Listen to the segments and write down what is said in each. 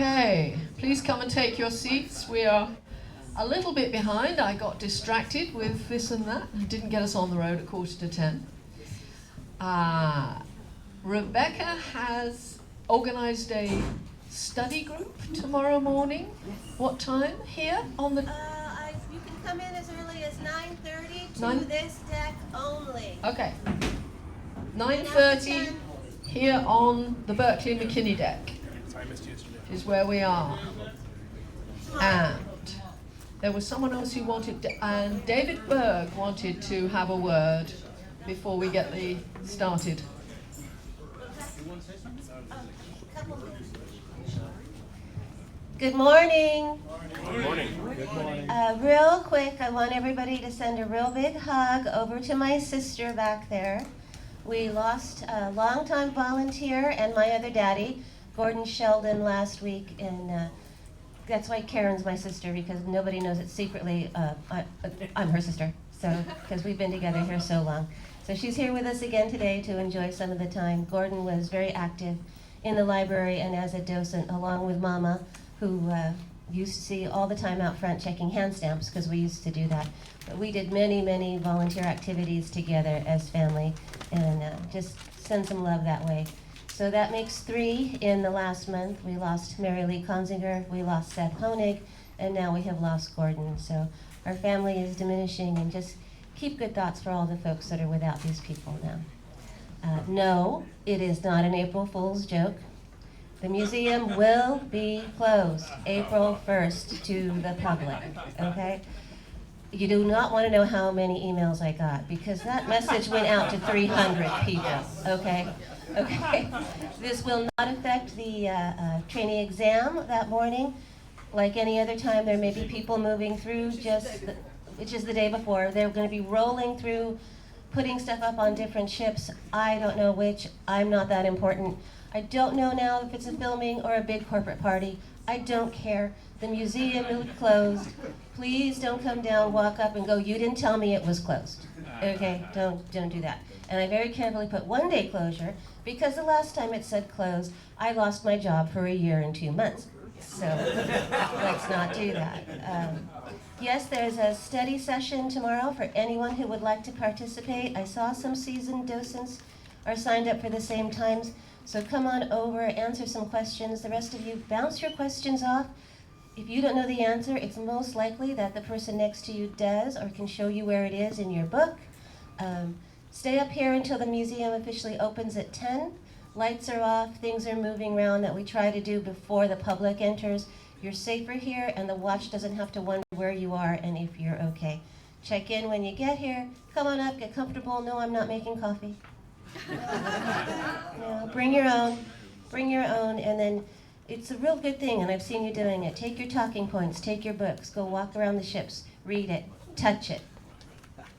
Okay, please come and take your seats. We are a little bit behind. I got distracted with this and that and didn't get us on the road at 9:45. Rebecca has organised a study group tomorrow morning. What time? Here on the... You can come in as early as 9:30 to Nine? this deck only. Okay. 9:30 here on the Berkeley McKinney deck is where we are. And there was someone else who wanted, and David Berg wanted to have a word before we get started. Good morning. Good morning. Good morning. Real quick, I want everybody to send a real big hug over to my sister back there. We lost a longtime volunteer and my other daddy, Gordon Sheldon, last week, and that's why Karen's my sister, because nobody knows it secretly. I'm her sister, so because we've been together here so long. So she's here with us again today to enjoy some of the time. Gordon was very active in the library and as a docent, along with Mama, who used to see all the time out front checking hand stamps, because we used to do that. But we did many, many volunteer activities together as family, and just send some love that way. So that makes 3 in the last month. We lost Mary Lee Konzinger, we lost Seth Honig, and now we have lost Gordon. So our family is diminishing, and just keep good thoughts for all the folks that are without these people now. No, it is not an April Fool's joke. The museum will be closed April 1st to the public, okay? You do not want to know how many emails I got, because that message went out to 300 people, okay? Okay. This will not affect the trainee exam that morning. Like any other time, there may be people moving through which is the day before. They're going to be rolling through, putting stuff up on different ships. I don't know which. I'm not that important. I don't know now if it's a filming or a big corporate party. I don't care. The museum is closed. Please don't come down, walk up and go, "You didn't tell me it was closed." Okay, don't do that. And I very carefully put 1-day closure, because the last time it said closed, I lost my job for 1 year and 2 months. So let's not do that. Yes, there's a study session tomorrow for anyone who would like to participate. I saw some seasoned docents are signed up for the same times. So come on over, answer some questions. The rest of you, bounce your questions off. If you don't know the answer, it's most likely that the person next to you does, or can show you where it is in your book. Stay up here until the museum officially opens at 10. Lights are off, things are moving around that we try to do before the public enters. You're safer here, and the watch doesn't have to wonder where you are and if you're okay. Check in when you get here. Come on up, get comfortable. No, I'm not making coffee. Bring your own, and then it's a real good thing, and I've seen you doing it. Take your talking points, take your books, go walk around the ships, read it, touch it,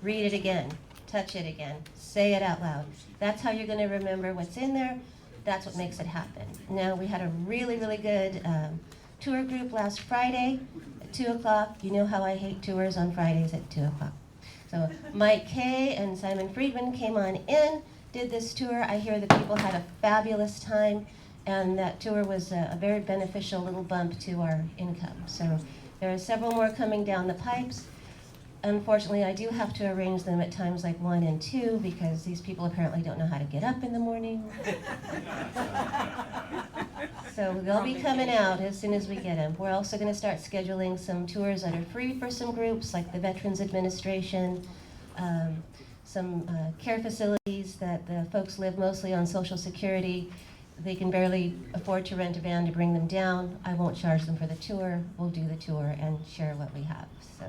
read it again, touch it again, say it out loud. That's how you're going to remember what's in there. That's what makes it happen. Now, we had a really, really good tour group last Friday at 2 o'clock. You know how I hate tours on Fridays at 2 o'clock. So Mike Kay and Simon Friedman came on in, did this tour. I hear the people had a fabulous time, and that tour was a very beneficial little bump to our income. So there are several more coming down the pipes. Unfortunately, I do have to arrange them at times like 1 and 2, because these people apparently don't know how to get up in the morning. So they'll be coming out as soon as we get them. We're also going to start scheduling some tours that are free for some groups, like the Veterans Administration, some care facilities that the folks live mostly on Social Security. They can barely afford to rent a van to bring them down. I won't charge them for the tour. We'll do the tour and share what we have. So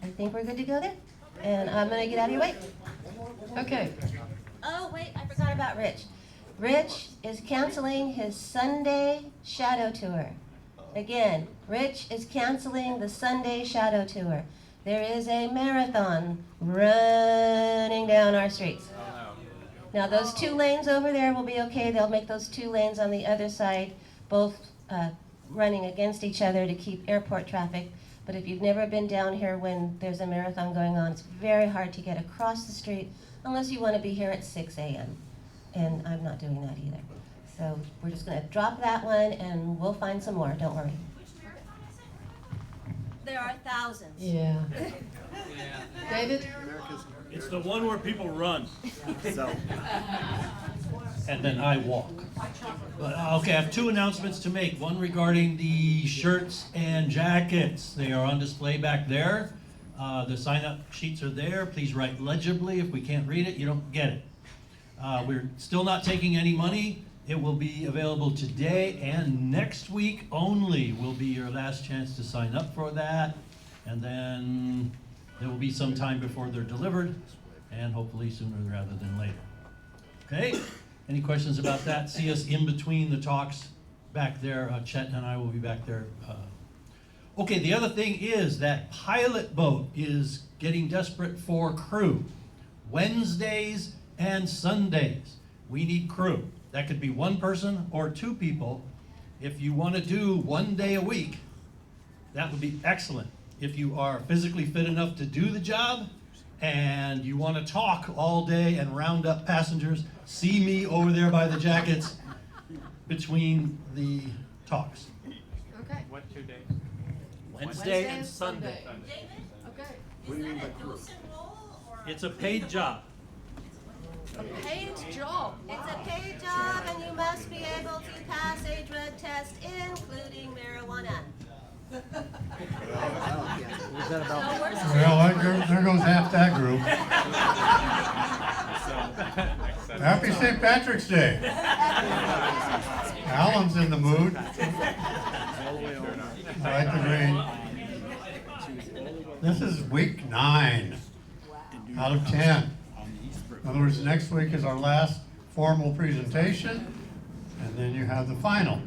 I think we're good to go there. And I'm going to get out of your way. Okay. Oh, wait, I forgot about Rich. Rich is canceling his Sunday shadow tour. Again, Rich is canceling the Sunday shadow tour. There is a marathon running down our streets. Now, those 2 lanes over there will be okay. They'll make those 2 lanes on the other side, both running against each other to keep airport traffic. But if you've never been down here when there's a marathon going on, it's very hard to get across the street unless you want to be here at 6 a.m. And I'm not doing that either. So we're just gonna drop that one and we'll find some more, don't worry. There are thousands. Yeah. David? It's the one where people run. And then I walk. But, okay, I have two announcements to make. One regarding the shirts and jackets. They are on display back there. The sign-up sheets are there. Please write legibly. If we can't read it, you don't get it. We're still not taking any money. It will be available today and next week only will be your last chance to sign up for that. And then there will be some time before they're delivered, and hopefully sooner rather than later. Okay? Any questions about that? See us in between the talks back there. Chet and I will be back there. Okay, the other thing is that pilot boat is getting desperate for crew. Wednesdays and Sundays, we need crew. That could be one person or two people. If you want to do 1 day a week, that would be excellent. If you are physically fit enough to do the job and you want to talk all day and round up passengers, see me over there by the jackets between the talks. Okay. What 2 days? Wednesday and Sunday. Okay. What do you mean by crew? It's a paid job. A paid job. It's a paid job and you must be able to pass a drug test, including marijuana. Well, there goes half that group. Happy St. Patrick's Day. Alan's in the mood. Right, the green. This is week 9 out of 10. In other words, next week is our last formal presentation, and then you have the final.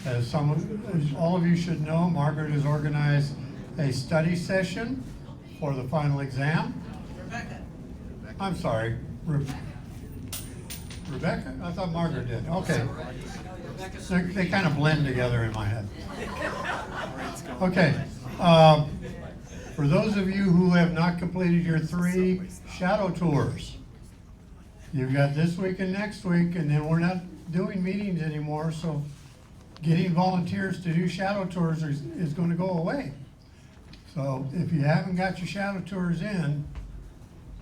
As all of you should know, Margaret has organized a study session for the final exam. I'm sorry, Rebecca? I thought Margaret did. Okay. They kind of blend together in my head. Okay. For those of you who have not completed your 3 shadow tours, you've got this week and next week, and then we're not doing meetings anymore, so getting volunteers to do shadow tours is going to go away. So if you haven't got your shadow tours in,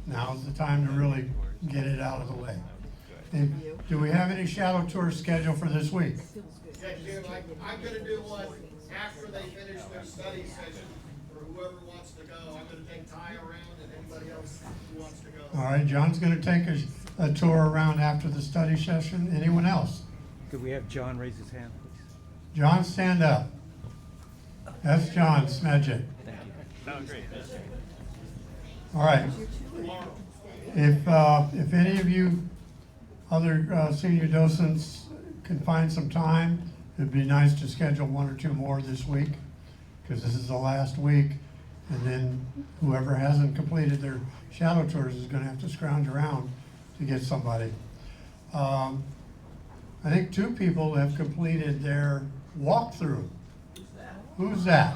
now's the time to really get it out of the way. And do we have any shadow tours scheduled for this week? Yeah, Jim, I'm gonna do one after they finish their study session, for whoever wants to go. I'm gonna take Ty around and anybody else who wants to go. All right, John's going to take a tour around after the study session. Anyone else? Could we have John raise his hand, please? John, stand up. That's John Smedjic. Thank you. Oh, great. All right. If any of you other senior docents can find some time, it'd be nice to schedule 1 or 2 more this week, because this is the last week, and then whoever hasn't completed their shadow tours is going to have to scrounge around to get somebody. I think 2 people have completed their walkthrough. Who's that?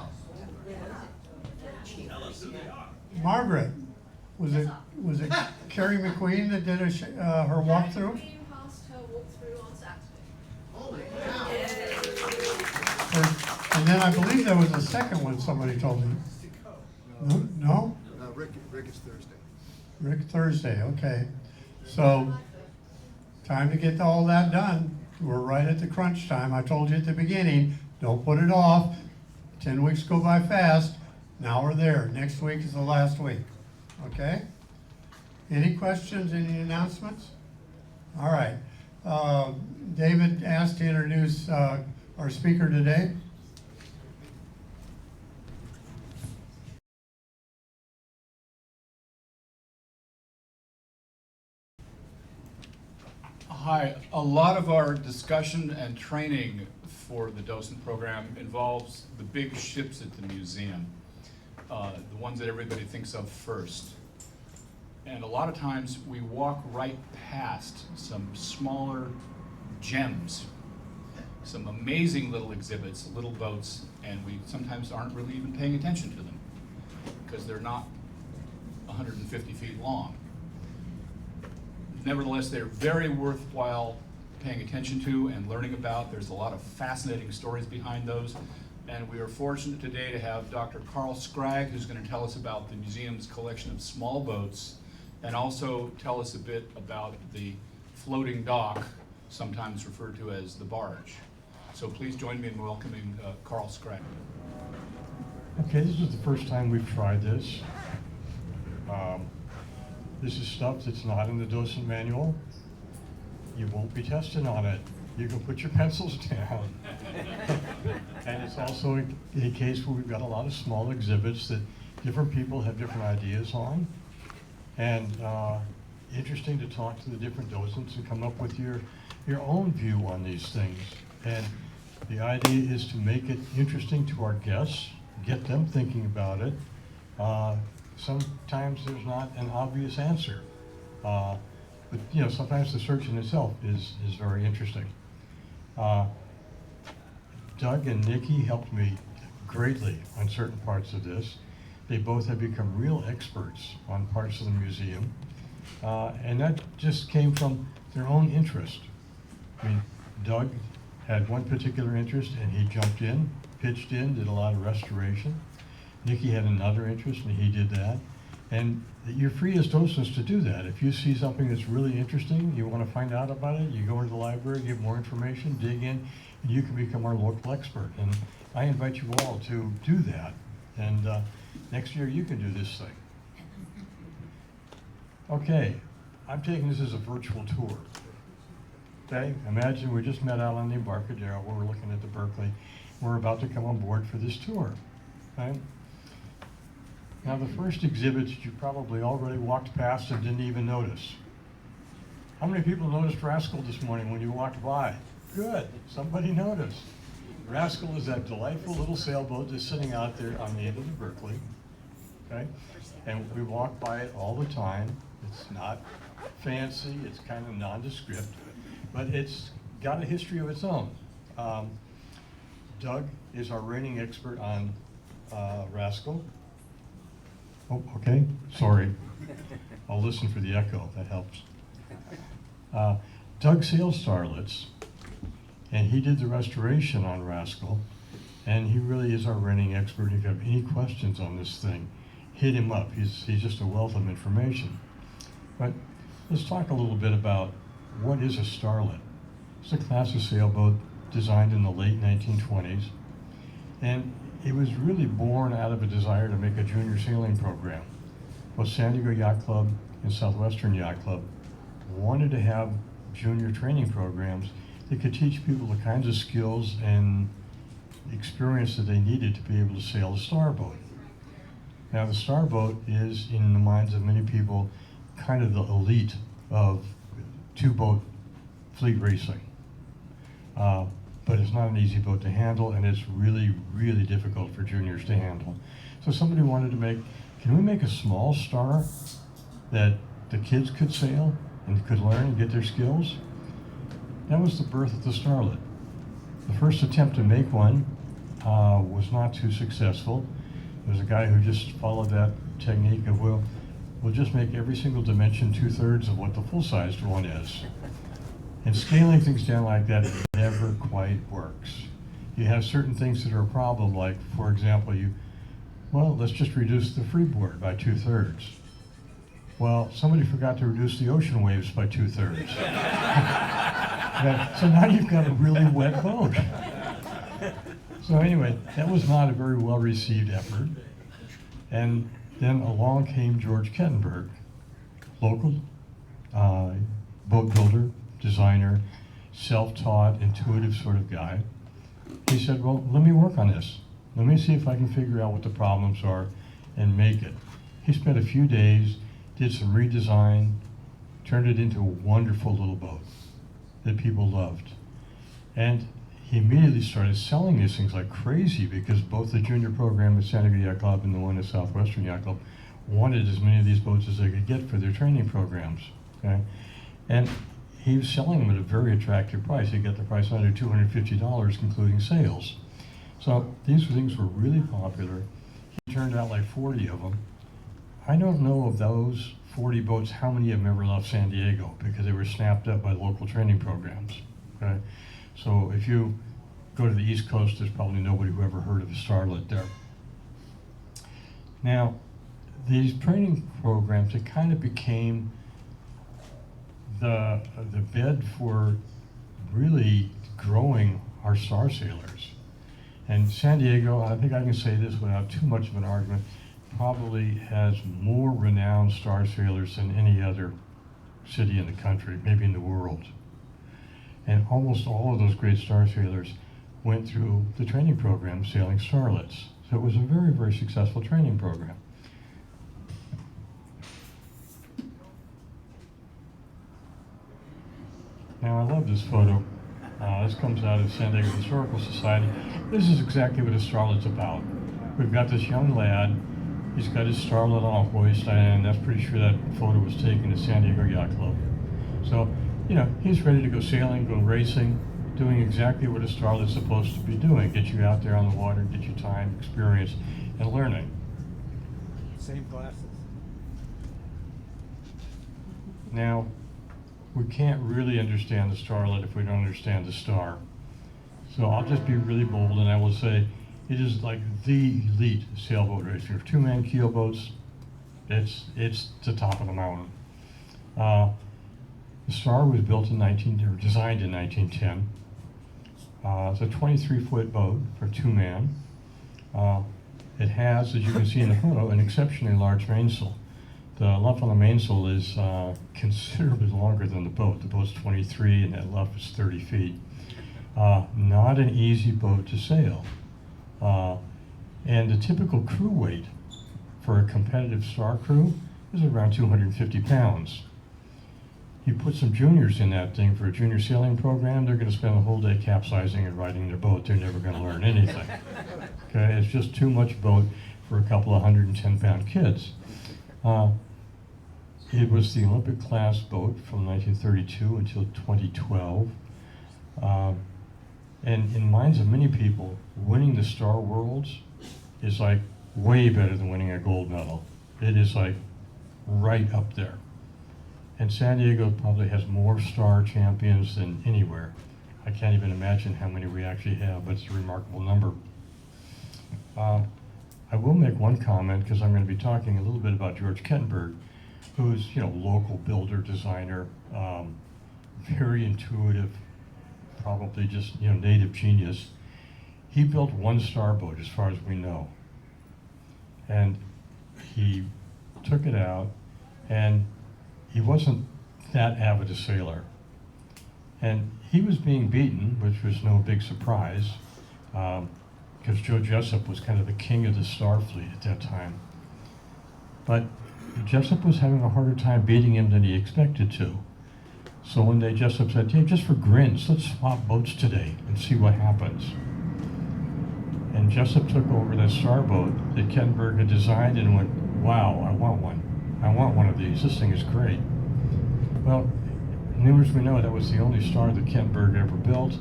Margaret. Was it Carrie McQueen that did her walkthrough? And then I believe there was a second one somebody told me. No? Rick is Thursday. Rick Thursday, okay. So, time to get all that done. We're right at the crunch time. I told you at the beginning, don't put it off. 10 weeks go by fast. Now we're there. Next week is the last week. Okay? Any questions, any announcements? All right. David asked to introduce our speaker today. Hi, a lot of our discussion and training for the Docent program involves the big ships at the museum, the ones that everybody thinks of first. And a lot of times we walk right past some smaller gems, some amazing little exhibits, little boats, and we sometimes aren't really even paying attention to them because they're not 150 feet long. Nevertheless, they're very worthwhile paying attention to and learning about. There's a lot of fascinating stories behind those. And we are fortunate today to have Dr. Carl Scragg, who's going to tell us about the museum's collection of small boats and also tell us a bit about the floating dock, sometimes referred to as the barge. So please join me in welcoming Carl Scragg. Okay, this is the first time we've tried this. This is stuff that's not in the Docent manual. You won't be tested on it. You can put your pencils down. And it's also a case where we've got a lot of small exhibits that different people have different ideas on. And interesting to talk to the different docents and come up with your own view on these things. And the idea is to make it interesting to our guests, get them thinking about it. Sometimes there's not an obvious answer. But you know, sometimes the search in itself is very interesting. Doug and Nikki helped me greatly on certain parts of this. They both have become real experts on parts of the museum. And that just came from their own interest. I mean, Doug had one particular interest and he jumped in, pitched in, did a lot of restoration. Nikki had another interest and he did that. And you're free as docents to do that. If you see something that's really interesting, you want to find out about it, you go into the library, get more information, dig in, and you can become our local expert. And I invite you all to do that. And next year you can do this thing. Okay, I'm taking this as a virtual tour. Okay, imagine we just met out on the Embarcadero where we're looking at the Berkeley. We're about to come on board for this tour. Okay? Now the first exhibit you probably already walked past and didn't even notice. How many people noticed Rascal this morning when you walked by? Good, somebody noticed. Rascal is that delightful little sailboat that's sitting out there on the end of the Berkeley. Okay? And we walk by it all the time. It's not fancy, it's kind of nondescript, but it's got a history of its own. Doug is our reigning expert on Rascal. Oh, okay, sorry. I'll listen for the echo, that helps. Doug sails starlets, and he did the restoration on Rascal, and he really is our reigning expert. If you have any questions on this thing, hit him up. He's just a wealth of information. But let's talk a little bit about what is a starlet. It's a class of sailboat designed in the late 1920s, and it was really born out of a desire to make a junior sailing program. Both San Diego Yacht Club and Southwestern Yacht Club wanted to have junior training programs that could teach people the kinds of skills and experience that they needed to be able to sail a starboat. Now the starboat is, in the minds of many people, kind of the elite of two-boat fleet racing. But it's not an easy boat to handle, and it's really, really difficult for juniors to handle. So somebody wanted to can we make a small star that the kids could sail and could learn and get their skills? That was the birth of the starlet. The first attempt to make one was not too successful. There was a guy who just followed that technique of, we'll just make every single dimension 2/3 of what the full-sized one is. And scaling things down like that never quite works. You have certain things that are a problem, like, for example, let's just reduce the freeboard by 2/3. Well, somebody forgot to reduce the ocean waves by 2/3. So now you've got a really wet boat. So anyway, that was not a very well-received effort. And then along came George Kettenberg, local boat builder, designer, self-taught, intuitive sort of guy. He said, well, let me work on this. Let me see if I can figure out what the problems are and make it. He spent a few days, did some redesign, turned it into a wonderful little boat that people loved. And he immediately started selling these things like crazy because both the junior program at San Diego Yacht Club and the one at Southwestern Yacht Club wanted as many of these boats as they could get for their training programs. Okay? And he was selling them at a very attractive price. He got the price under $250, including sales. So these things were really popular. He turned out like 40 of them. I don't know of those 40 boats, how many of them ever left San Diego because they were snapped up by local training programs. okay? So if you go to the East Coast, there's probably nobody who ever heard of a starlet there. Now, these training programs, it kind of became the bed for really growing our star sailors. And San Diego, I think I can say this without too much of an argument, probably has more renowned star sailors than any other city in the country, maybe in the world. And almost all of those great star sailors went through the training program sailing starlets. So it was a very, very successful training program. Now I love this photo. This comes out of San Diego Historical Society. This is exactly what a starlet's about. We've got this young lad. He's got his starlet on a hoist, and that's pretty sure that photo was taken at San Diego Yacht Club. So, you know, he's ready to go sailing, go racing, doing exactly what a starlet's supposed to be doing. Get you out there on the water, get you time, experience, and learning. Same glasses. Now, we can't really understand the starlet if we don't understand the star. So I'll just be really bold and I will say it is like the elite sailboat race. Your two-man keel boats, it's the top of the mountain. The Star was built in designed in 1910. It's a 23-foot boat for two-man. It has, as you can see in the photo, an exceptionally large mainsail. The luff on the mainsail is considerably longer than the boat. The boat's 23 and that luff is 30 feet. Not an easy boat to sail. And the typical crew weight for a competitive star crew is around 250 pounds. You put some juniors in that thing for a junior sailing program, they're going to spend the whole day capsizing and riding their boat. They're never going to learn anything. Okay, it's just too much boat for a couple of 110-pound kids. It was the Olympic class boat from 1932 until 2012. And in minds of many people, winning the Star Worlds is like way better than winning a gold medal. It is like right up there. And San Diego probably has more star champions than anywhere. I can't even imagine how many we actually have, but it's a remarkable number. I will make one comment because I'm going to be talking a little bit about George Kettenberg, who's, you know, local builder, designer, very intuitive, probably just, you know, native genius. He built one star boat as far as we know. And he took it out, and he wasn't that avid a sailor. And he was being beaten, which was no big surprise, because Joe Jessup was kind of the king of the star fleet at that time. But Jessup was having a harder time beating him than he expected to. So one day Jessup said, "Hey, just for grins, let's swap boats today and see what happens." And Jessup took over that star boat that Kettenberg had designed and went, "Wow, I want one. I want one of these. This thing is great." Well, near as we know, that was the only star that Kettenberg ever built,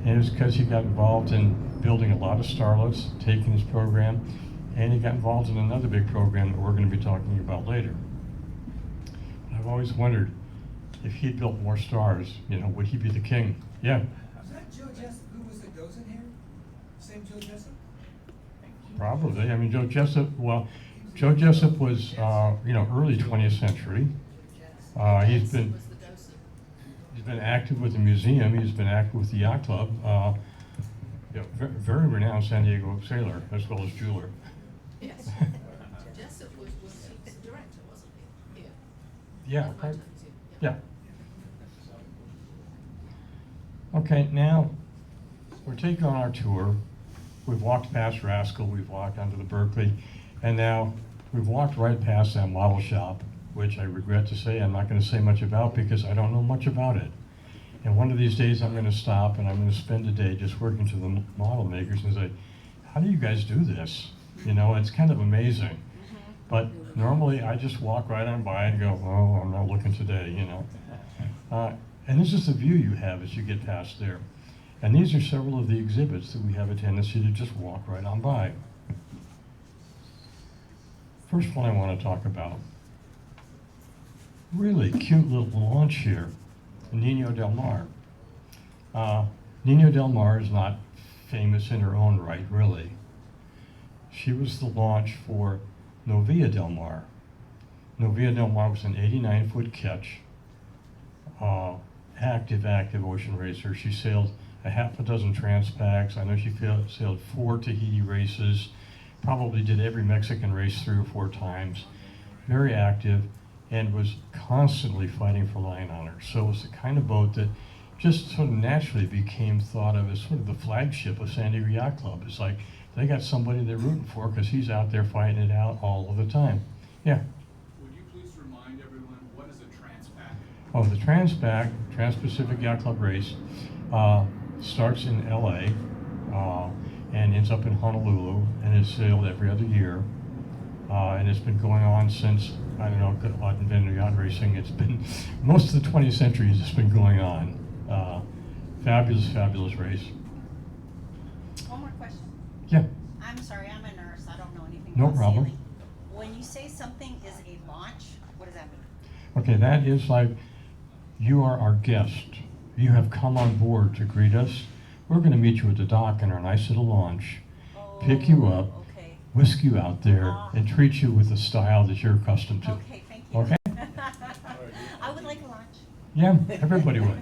and it was because he got involved in building a lot of starlets, taking his program, and he got involved in another big program that we're going to be talking about later. I've always wondered if he built more stars, you know, would he be the king? Yeah. Was that Joe Jessup who was the Docent here? Same Joe Jessup? Probably. I mean, Joe Jessup was, you know, early 20th century. He's been active with the museum. He's been active with the yacht club. You know, very renowned San Diego sailor as well as jeweler. Yes. Jessup was the director, wasn't he? Here. Yeah. Yeah. Okay, now we're taking on our tour. We've walked past Rascal, we've walked onto the Berkeley, and now we've walked right past that model shop, which I regret to say I'm not going to say much about because I don't know much about it. And one of these days I'm going to stop and I'm going to spend a day just working to the model makers and say, how do you guys do this? You know, it's kind of amazing. But normally I just walk right on by and go, oh, I'm not looking today, you know. And this is the view you have as you get past there. And these are several of the exhibits that we have a tendency to just walk right on by. First one I want to talk about. Really cute little launch here, Nino del Mar. Nina Del Mar is not famous in her own right, really. She was the launch for Novia Del Mar. Novia Del Mar was an 89-foot catch, active ocean racer. She sailed a half a dozen Transpacs. I know she sailed 4 Tahiti races, probably did every Mexican race 3 or 4 times. Very active, and was constantly fighting for line honor. So it was the kind of boat that just sort of naturally became thought of as sort of the flagship of San Diego Yacht Club. It's like they got somebody they're rooting for because he's out there fighting it out all of the time. Yeah. Would you please remind everyone, what is a Transpac? Oh, the Transpac, Trans-Pacific Yacht Club race, starts in LA and ends up in Honolulu and is sailed every other year. And it's been going on since, I don't know, God invented yacht racing. It's been, most of the 20th century it's been going on. Fabulous, fabulous race. One more question. Yeah, I'm sorry, I'm a nurse. I don't know anything No about problem. sailing. When you say something is a launch, what does that mean? okay, that is like, you are our guest. You have come on board to greet us. We're gonna meet you at the dock in our nice little launch, pick you up, Okay. whisk you out there, and treat you with the style that you're accustomed to. Okay, thank you. Okay? I would like a lunch. Yeah, everybody would.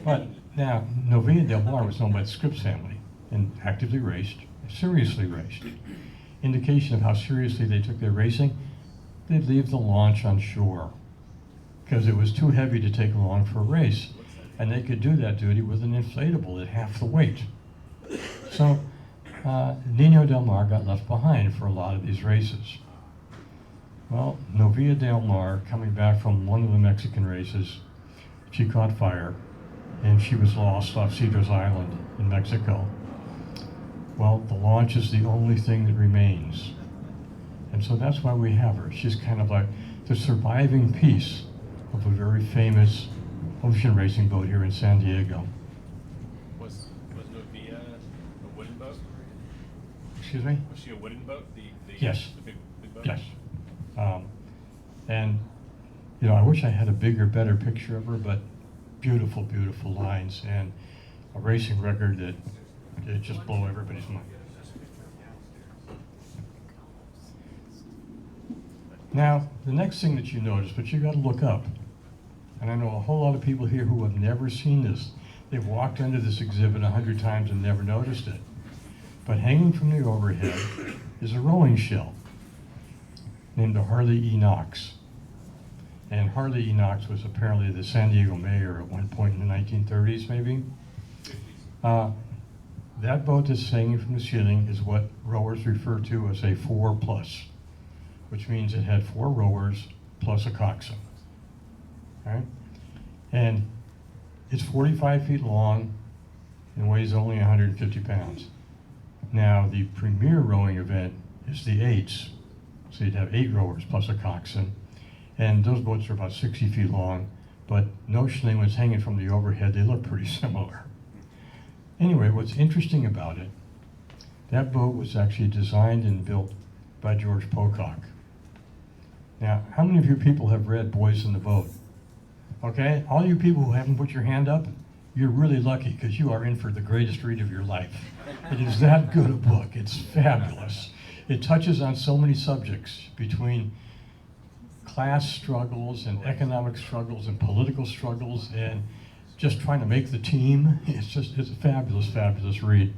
But now, Novia Del Mar was owned by the Scripps family and actively raced, seriously raced. Indication of how seriously they took their racing, they'd leave the launch on shore because it was too heavy to take along for a race. And they could do that duty with an inflatable at half the weight. So Nino Del Mar got left behind for a lot of these races. Well, Novia Del Mar, coming back from one of the Mexican races, she caught fire and she was lost off Cedros Island in Mexico. Well, the launch is the only thing that remains. And so that's why we have her. She's kind of like the surviving piece of a very famous ocean racing boat here in San Diego. Was Novia a wooden boat? Excuse me? Was she a wooden boat? Yes. The big boat? Yes. And, you know, I wish I had a bigger, better picture of her, but beautiful, beautiful lines and a racing record that it just blow everybody's mind. Now, the next thing that you notice, but you got to look up, and I know a whole lot of people here who have never seen this. They've walked under this exhibit 100 times and never noticed it. But hanging from the overhead is a rowing shell named the Harley E. Knox. And Harley E. Knox was apparently the San Diego mayor at one point in the 1930s, maybe. That boat that's hanging from the ceiling is what rowers refer to as a 4+, which means it had 4 rowers plus a coxswain. Right? And it's 45 feet long and weighs only 150 pounds. Now, the premier rowing event is the 8s. So you'd have 8 rowers plus a coxswain. And those boats are about 60 feet long, but notionally when it's hanging from the overhead, they look pretty similar. Anyway, what's interesting about it, that boat was actually designed and built by George Pocock. Now, how many of you people have read Boys in the Boat? Okay, all you people who haven't put your hand up, you're really lucky because you are in for the greatest read of your life. It is that good a book. It's fabulous. It touches on so many subjects between class struggles and economic struggles and political struggles and just trying to make the team. It's a fabulous, fabulous read.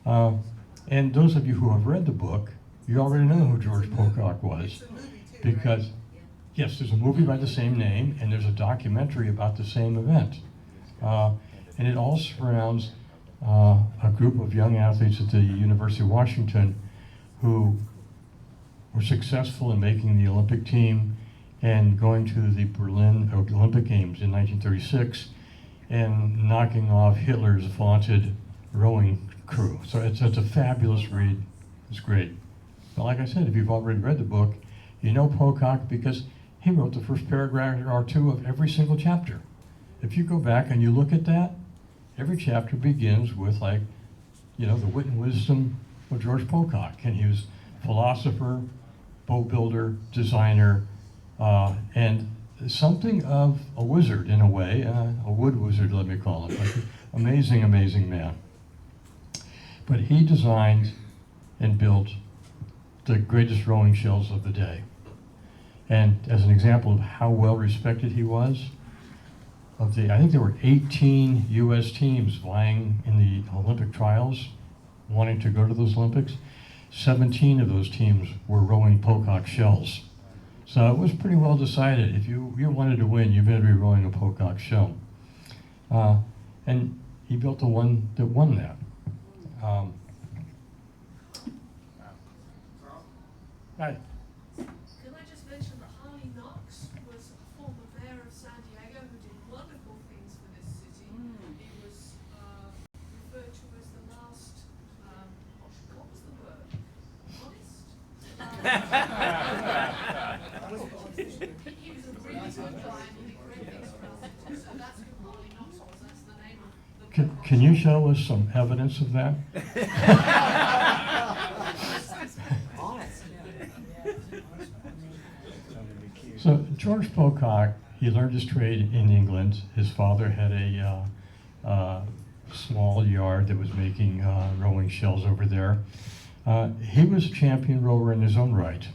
And those of you who have read the book, you already know who George Pocock was. Because, yes, there's a movie by the same name, and there's a documentary about the same event. And it all surrounds a group of young athletes at the University of Washington who were successful in making the Olympic team and going to the Berlin Olympic Games in 1936 and knocking off Hitler's vaunted rowing crew. So it's a fabulous read. It's great. But like I said, if you've already read the book, you know Pocock because he wrote the first paragraph or 2 of every single chapter. If you go back and you look at that, every chapter begins with, like, you know, the wit and wisdom of George Pocock. And he was philosopher, boat builder, designer, and something of a wizard in a way, a wood wizard, let me call him. Like, amazing, amazing man. But he designed and built the greatest rowing shells of the day. And as an example of how well respected he was, I think there were 18 U.S. teams vying in the Olympic trials, wanting to go to those Olympics. 17 of those teams were rowing pocock shells. So it was pretty well decided. If you wanted to win, you better be rowing a pocock shell. And he built the one that won that. Right. Can I just mention that Harley Knox was a former mayor of San Diego who did wonderful things for this city. He was referred to as the last, what was the word? Honest? He was a really good guy and he did great things for us. So that's who Harley Knox was. That's the name of the Can you show us some evidence of that? So George Pocock, he learned his trade in England. His father had a small yard that was making rowing shells over there. He was a champion rower in his own right,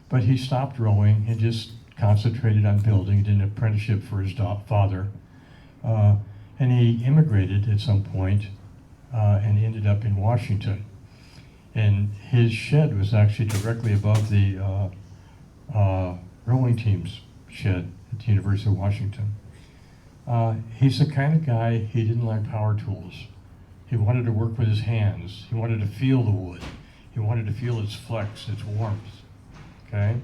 but he stopped rowing and just concentrated on building. He did an apprenticeship for his father, and he immigrated at some point and ended up in Washington. And his shed was actually directly above the rowing team's shed at the University of Washington. He's the kind of guy, he didn't like power tools. He wanted to work with his hands. He wanted to feel the wood. He wanted to feel its flex, its warmth, okay?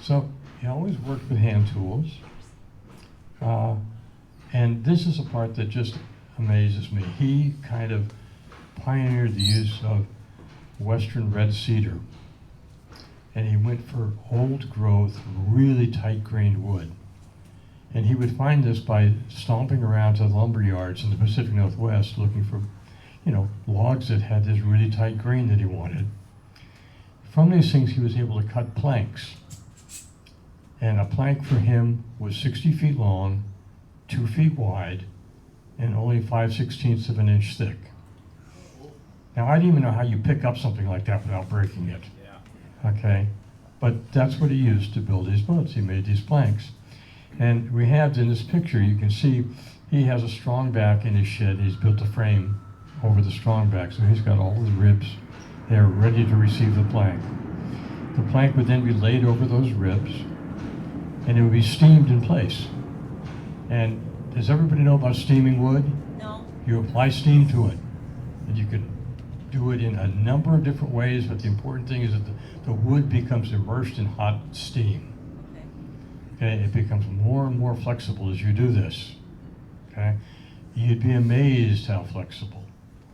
So he always worked with hand tools. And this is a part that just amazes me. He kind of pioneered the use of Western red cedar. And he went for old growth, really tight grained wood. And he would find this by stomping around to the lumber yards in the Pacific Northwest looking for, logs that had this really tight grain that he wanted. From these things, he was able to cut planks. And a plank for him was 60 feet long, 2 feet wide, and only 5/16 of an inch thick. Now, I didn't even know how you pick up something like that without breaking it. Okay, but that's what he used to build his boats. He made these planks. And we have in this picture, you can see he has a strong back in his shed. He's built a frame over the strong back, so he's got all his ribs there ready to receive the plank. The plank would then be laid over those ribs, and it would be steamed in place. And does everybody know about steaming wood? No. You apply steam to it, and you can do it in a number of different ways, but the important thing is that the wood becomes immersed in hot steam. Okay, it becomes more and more flexible as you do this. Okay, you'd be amazed how flexible.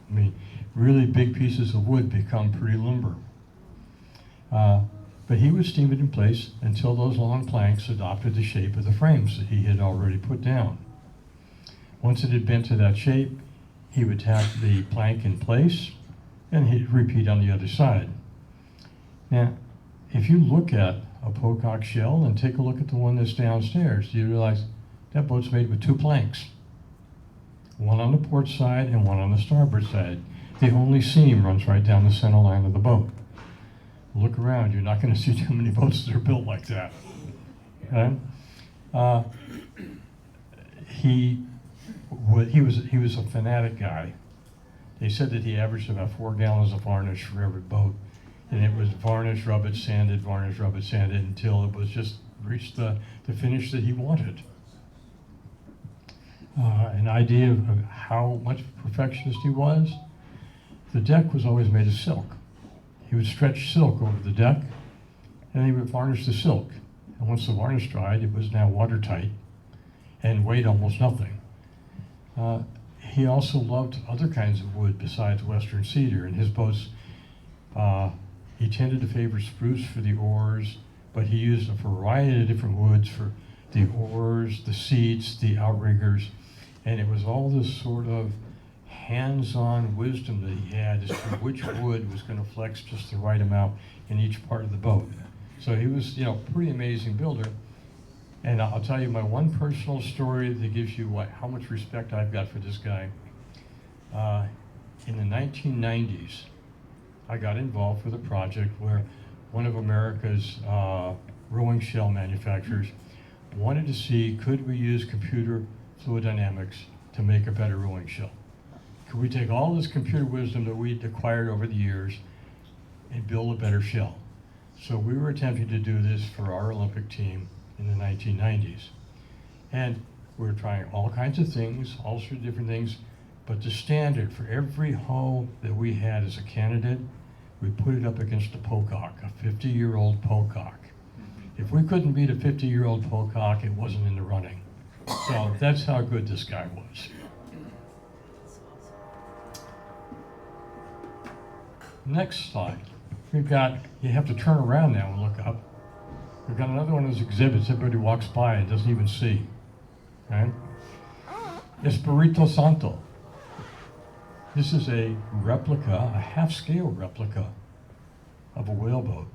I mean, really big pieces of wood become pretty limber. But he would steam it in place until those long planks adopted the shape of the frames that he had already put down. Once it had bent to that shape, he would tack the plank in place, and he'd repeat on the other side. Now, if you look at a pocock shell and take a look at the one that's downstairs, you realize that boat's made with 2 planks. One on the port side and one on the starboard side. The only seam runs right down the center line of the boat. Look around, you're not going to see too many boats that are built like that. Okay? He was a fanatic guy. They said that he averaged about 4 gallons of varnish for every boat. And it was varnish, rub it, sanded, varnish, rub it, sanded, until it was just reached the finish that he wanted. An idea of how much perfectionist he was, the deck was always made of silk. He would stretch silk over the deck, and he would varnish the silk. And once the varnish dried, it was now watertight and weighed almost nothing. He also loved other kinds of wood besides Western cedar. In his boats, he tended to favor spruce for the oars, but he used a variety of different woods for the oars, the seats, the outriggers, and it was all this sort of hands-on wisdom that he had as to which wood was going to flex just the right amount in each part of the boat. So he was, pretty amazing builder. And I'll tell you my one personal story that gives you how much respect I've got for this guy. In the 1990s, I got involved with a project where one of America's rowing shell manufacturers wanted to see, could we use computer fluid dynamics to make a better rowing shell? Could we take all this computer wisdom that we'd acquired over the years and build a better shell? So we were attempting to do this for our Olympic team in the 1990s. And we were trying all kinds of things, all sorts of different things, but the standard for every hull that we had as a candidate, we put it up against a Pocock, a 50-year-old Pocock. If we couldn't beat a 50-year-old Pocock, it wasn't in the running. So that's how good this guy was. Next slide. We've got, you have to turn around now and look up. We've got another one of those exhibits everybody walks by and doesn't even see. Okay? Espirito Santo. This is a replica, a half-scale replica of a whaleboat.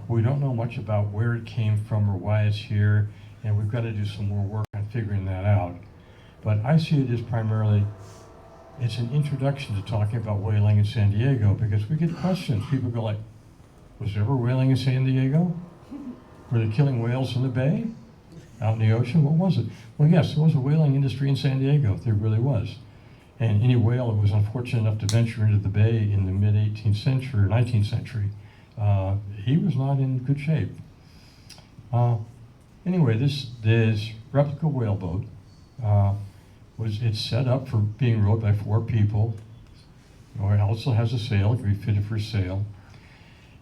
We don't know much about where it came from or why it's here, and we've got to do some more work on figuring that out. But I see it as primarily, it's an introduction to talking about whaling in San Diego, because we get questions. People go like, was there ever whaling in San Diego? Were they killing whales in the bay? Out in the ocean? What was it? Well, yes, there was a whaling industry in San Diego. There really was. And any whale that was unfortunate enough to venture into the bay in the mid-18th century or 19th century, he was not in good shape. Anyway, this replica whaleboat it's set up for being rowed by 4 people. It also has a sail, it could be fitted for a sail.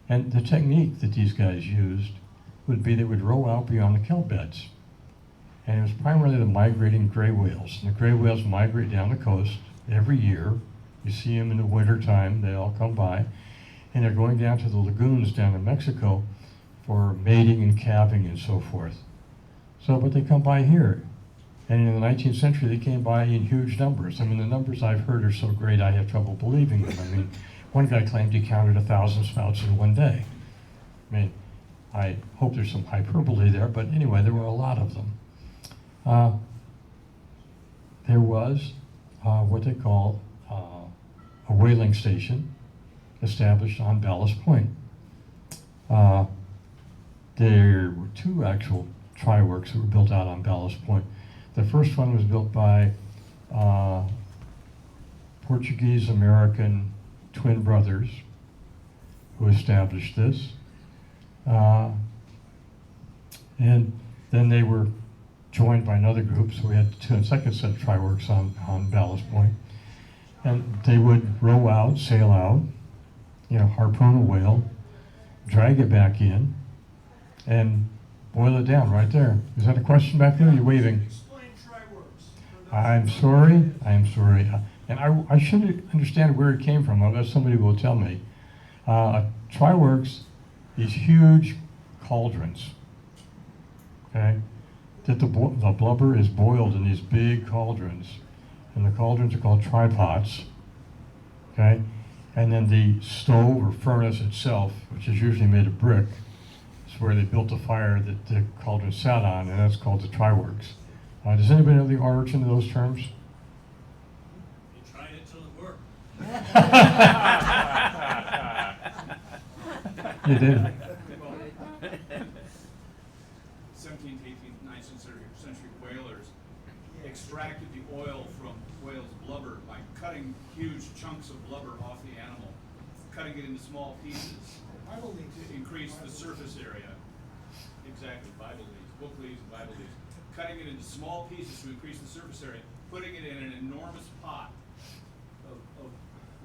And the technique that these guys used would be they would row out beyond the kelp beds. And it was primarily the migrating gray whales. And the gray whales migrate down the coast every year. You see them in the winter time, they all come by. And they're going down to the lagoons down in Mexico for mating and calving and so forth. But they come by here. And in the 19th century, they came by in huge numbers. I mean, the numbers I've heard are so great, I have trouble believing them. I mean, one guy claimed he counted 1,000 spouts in one day. I mean, I hope there's some hyperbole there, but anyway, there were a lot of them. There was what they call a whaling station established on Ballast Point. There were 2 actual tri-works that were built out on Ballast Point. The first one was built by Portuguese-American twin brothers who established this. And then they were joined by another group, so we had a second set of tri-works on Ballast Point. And they would row out, sail out, harpoon a whale, drag it back in, and boil it down right there. Is that a question back there? You're waving. Explain tri-works. I'm sorry. And I should understand where it came from, unless somebody will tell me. Tri-works, these huge cauldrons, okay? That the blubber is boiled in these big cauldrons, and the cauldrons are called tripods, okay? And then the stove or furnace itself, which is usually made of brick, is where they built the fire that the cauldron sat on, and that's called the tri-works. Does anybody know the origin of those terms? You tried it till it worked. You did. 17th, 18th, 19th century whalers extracted the oil from whale's blubber by cutting huge chunks of blubber off the animal, cutting it into small pieces to increase the surface area. Exactly, Bible leaves, book leaves, and Bible leaves. Cutting it into small pieces to increase the surface area, putting it in an enormous pot of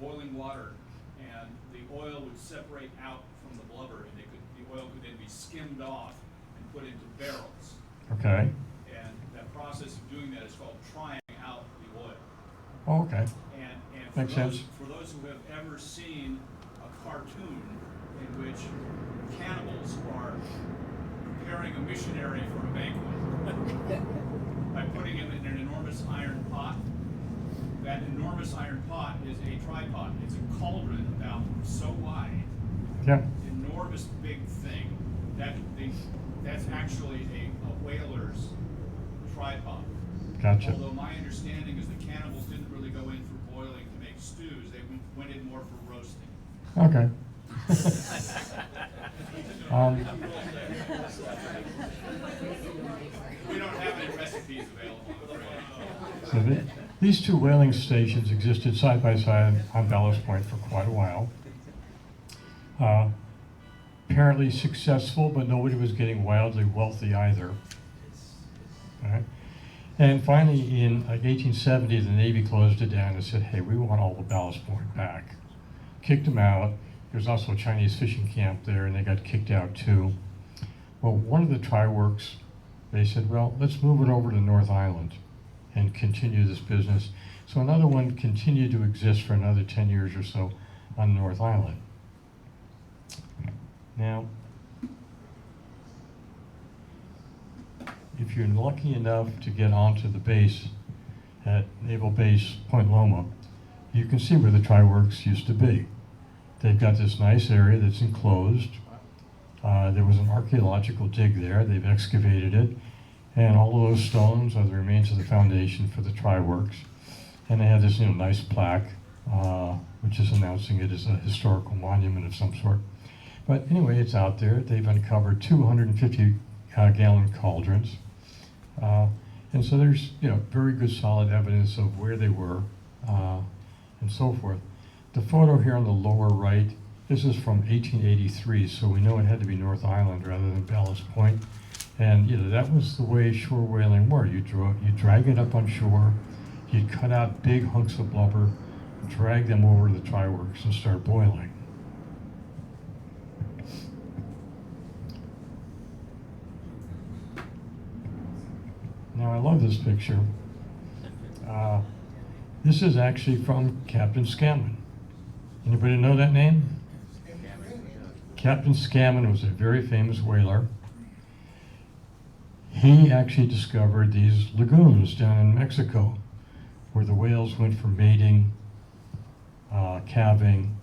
boiling water, and the oil would separate out from the blubber, and the oil could then be skimmed off and put into barrels. Okay. And that process of doing that is called trying out the oil. Oh, okay. And Makes sense. For those who have ever seen a cartoon in which cannibals are preparing a missionary for a banquet by putting him in an enormous iron pot, that enormous iron pot is a tripod. It's a cauldron about so wide, Yeah. enormous enormous big thing. That's actually a whaler's tripod. Gotcha. Although my understanding is the cannibals didn't really go in for boiling to make stews, they went in more for roasting. Okay. We don't have any recipes available, I'm afraid. So these two whaling stations existed side by side on Ballast Point for quite a while. Apparently successful, but nobody was getting wildly wealthy either. All right. And finally, in like 1870, the Navy closed it down and said, hey, we want all the Ballast Point back. Kicked them out. There's also a Chinese fishing camp there, and they got kicked out too. Well, one of the tri-works, they said, well, let's move it over to North Island and continue this business. So another one continued to exist for another 10 years or so on North Island. Now, if you're lucky enough to get onto the base at Naval Base Point Loma, you can see where the tri-works used to be. They've got this nice area that's enclosed. There was an archaeological dig there. They've excavated it. And all of those stones are the remains of the foundation for the tri-works. And they have this nice plaque, which is announcing it as a historical monument of some sort. But anyway, it's out there. They've uncovered 250 gallon cauldrons. And so there's very good solid evidence of where they were and so forth. The photo here on the lower right, this is from 1883, so we know it had to be North Island rather than Ballast Point. And that was the way shore whaling were. You drag it up on shore, you'd cut out big hunks of blubber, drag them over to the tri-works and start boiling. Now I love this picture. This is actually from Captain Scammon. Anybody know that name? Captain Scammon was a very famous whaler. He actually discovered these lagoons down in Mexico where the whales went for mating, calving,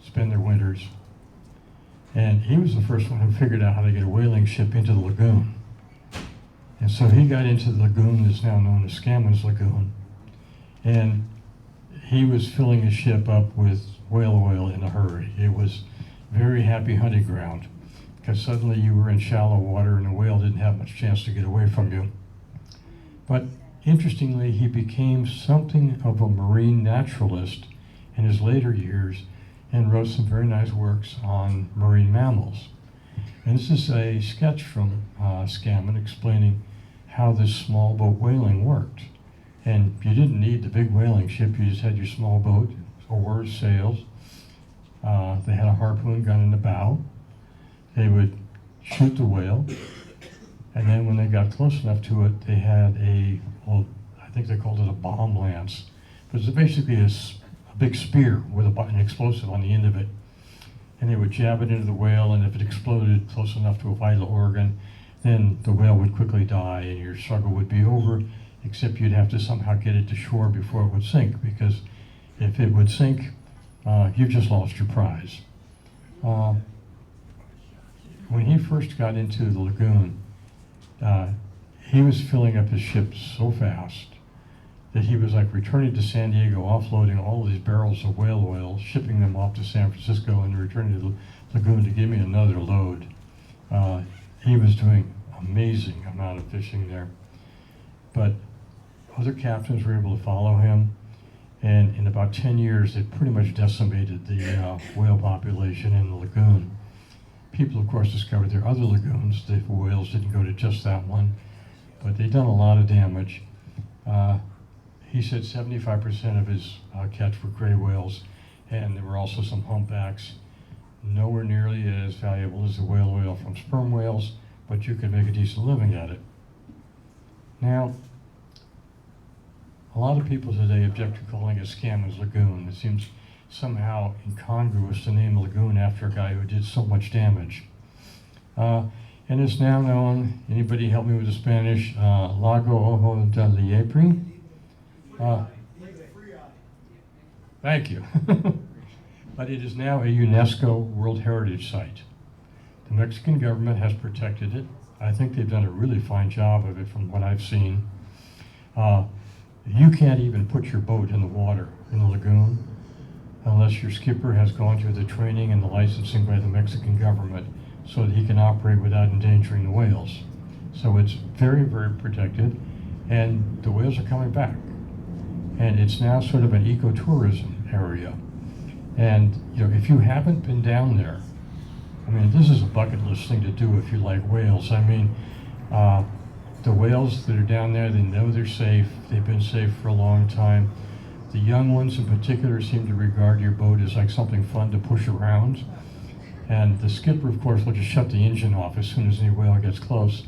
spend their winters. And he was the first one who figured out how to get a whaling ship into the lagoon. And so he got into the lagoon that's now known as Scammon's Lagoon. And he was filling his ship up with whale oil in a hurry. It was very happy hunting ground because suddenly you were in shallow water and the whale didn't have much chance to get away from you. But interestingly, he became something of a marine naturalist in his later years and wrote some very nice works on marine mammals. And this is a sketch from Scammon explaining how this small boat whaling worked. And you didn't need the big whaling ship, you just had your small boat, oars, sails. They had a harpoon gun in the bow. They would shoot the whale, and then when they got close enough to it, they had I think they called it a bomb lance. But it's basically a big spear with an explosive on the end of it. And they would jab it into the whale, and if it exploded close enough to a vital organ, then the whale would quickly die and your struggle would be over, except you'd have to somehow get it to shore before it would sink, because if it would sink, you've just lost your prize. When he first got into the lagoon, he was filling up his ship so fast that he was like returning to San Diego, offloading all of these barrels of whale oil, shipping them off to San Francisco, and returning to the lagoon to give me another load. He was doing amazing amount of fishing there. But other captains were able to follow him, and in about 10 years, it pretty much decimated the whale population in the lagoon. People, of course, discovered there are other lagoons. The whales didn't go to just that one, but they'd done a lot of damage. He said 75% of his catch were gray whales, and there were also some humpbacks. Nowhere nearly as valuable as the whale oil from sperm whales, but you could make a decent living at it. Now, a lot of people today object to calling it Scammon's Lagoon. It seems somehow incongruous to name a lagoon after a guy who did so much damage. And it's now known, anybody help me with the Spanish, Lago Ojo de Liepre? Thank you. But it is now a UNESCO World Heritage Site. Mexican government has protected it. I think they've done a really fine job of it from what I've seen. You can't even put your boat in the water, in the lagoon, unless your skipper has gone through the training and the licensing by the Mexican government so that he can operate without endangering the whales. So it's very, very protected, and the whales are coming back. And it's now sort of an ecotourism area. And you know, if you haven't been down there, I mean, this is a bucket list thing to do if you like whales. I mean, the whales that are down there, they know they're safe. They've been safe for a long time. The young ones in particular seem to regard your boat as like something fun to push around. And the skipper, of course, will just shut the engine off as soon as any whale gets close.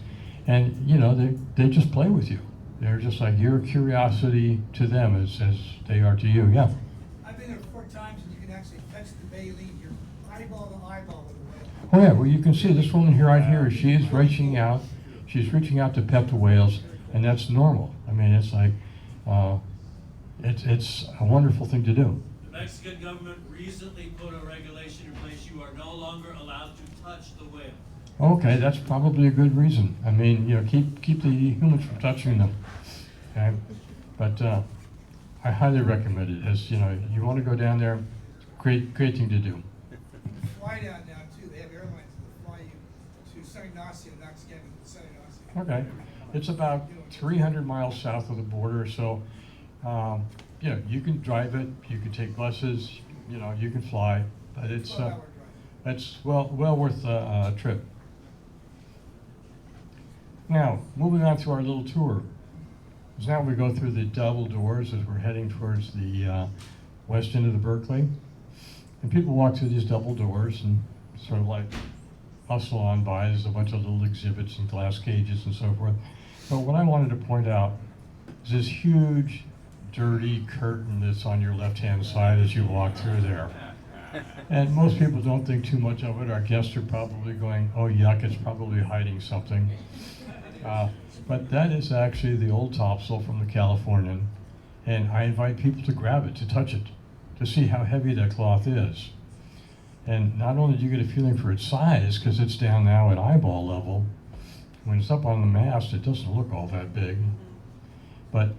And, you know, they just play with you. They're just like, you're a curiosity to them as they are to you, yeah. I've been there 4 times and you can actually touch the baleen. You're eyeball to eyeball with a whale. Oh yeah, well you can see this woman here right here, she is reaching out. She's reaching out to pet the whales, and that's normal. I mean, it's like, it's a wonderful thing to do. The Mexican government recently put a regulation in place. You are no longer allowed to touch the whale. Okay, that's probably a good reason. I mean, you know, keep the humans from touching them. Okay, but I highly recommend it. As you know, you want to go down there, great thing to do. Fly down now too. They have airlines that fly you to San Ignacio, not Scammon, to San Ignacio. Okay, it's about 300 miles south of the border, so you know, you can drive it, you can take buses, you know, you can fly, but it's well worth a trip. Now, moving on to our little tour. Now we go through the double doors as we're heading towards the west end of the Berkeley. And people walk through these double doors and sort of like hustle on by. There's a bunch of little exhibits and glass cages and so forth. But what I wanted to point out is this huge, dirty curtain that's on your left-hand side as you walk through there. And most people don't think too much of it. Our guests are probably going, oh yuck, it's probably hiding something. But that is actually the old topsail from the Californian, and I invite people to grab it, to touch it, to see how heavy that cloth is. And not only do you get a feeling for its size, because it's down now at eyeball level, when it's up on the mast, it doesn't look all that big. But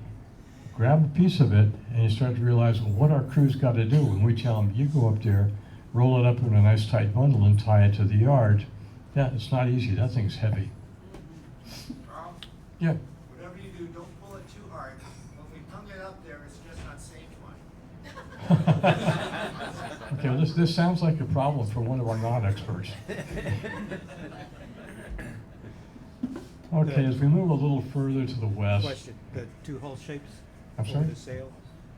grab a piece of it, and you start to realize, well, what our crew's got to do when we tell them, you go up there, roll it up in a nice tight bundle and tie it to the yard. Yeah, it's not easy. That thing's heavy. Carl? Yeah. Whatever you do, don't pull it too hard. When we hung it up there, it's just not safe one. Okay, well, this sounds like a problem for one of our non-experts. Okay, as we move a little further to the west. Question, the 2 hull shapes I'm over sorry? the sail?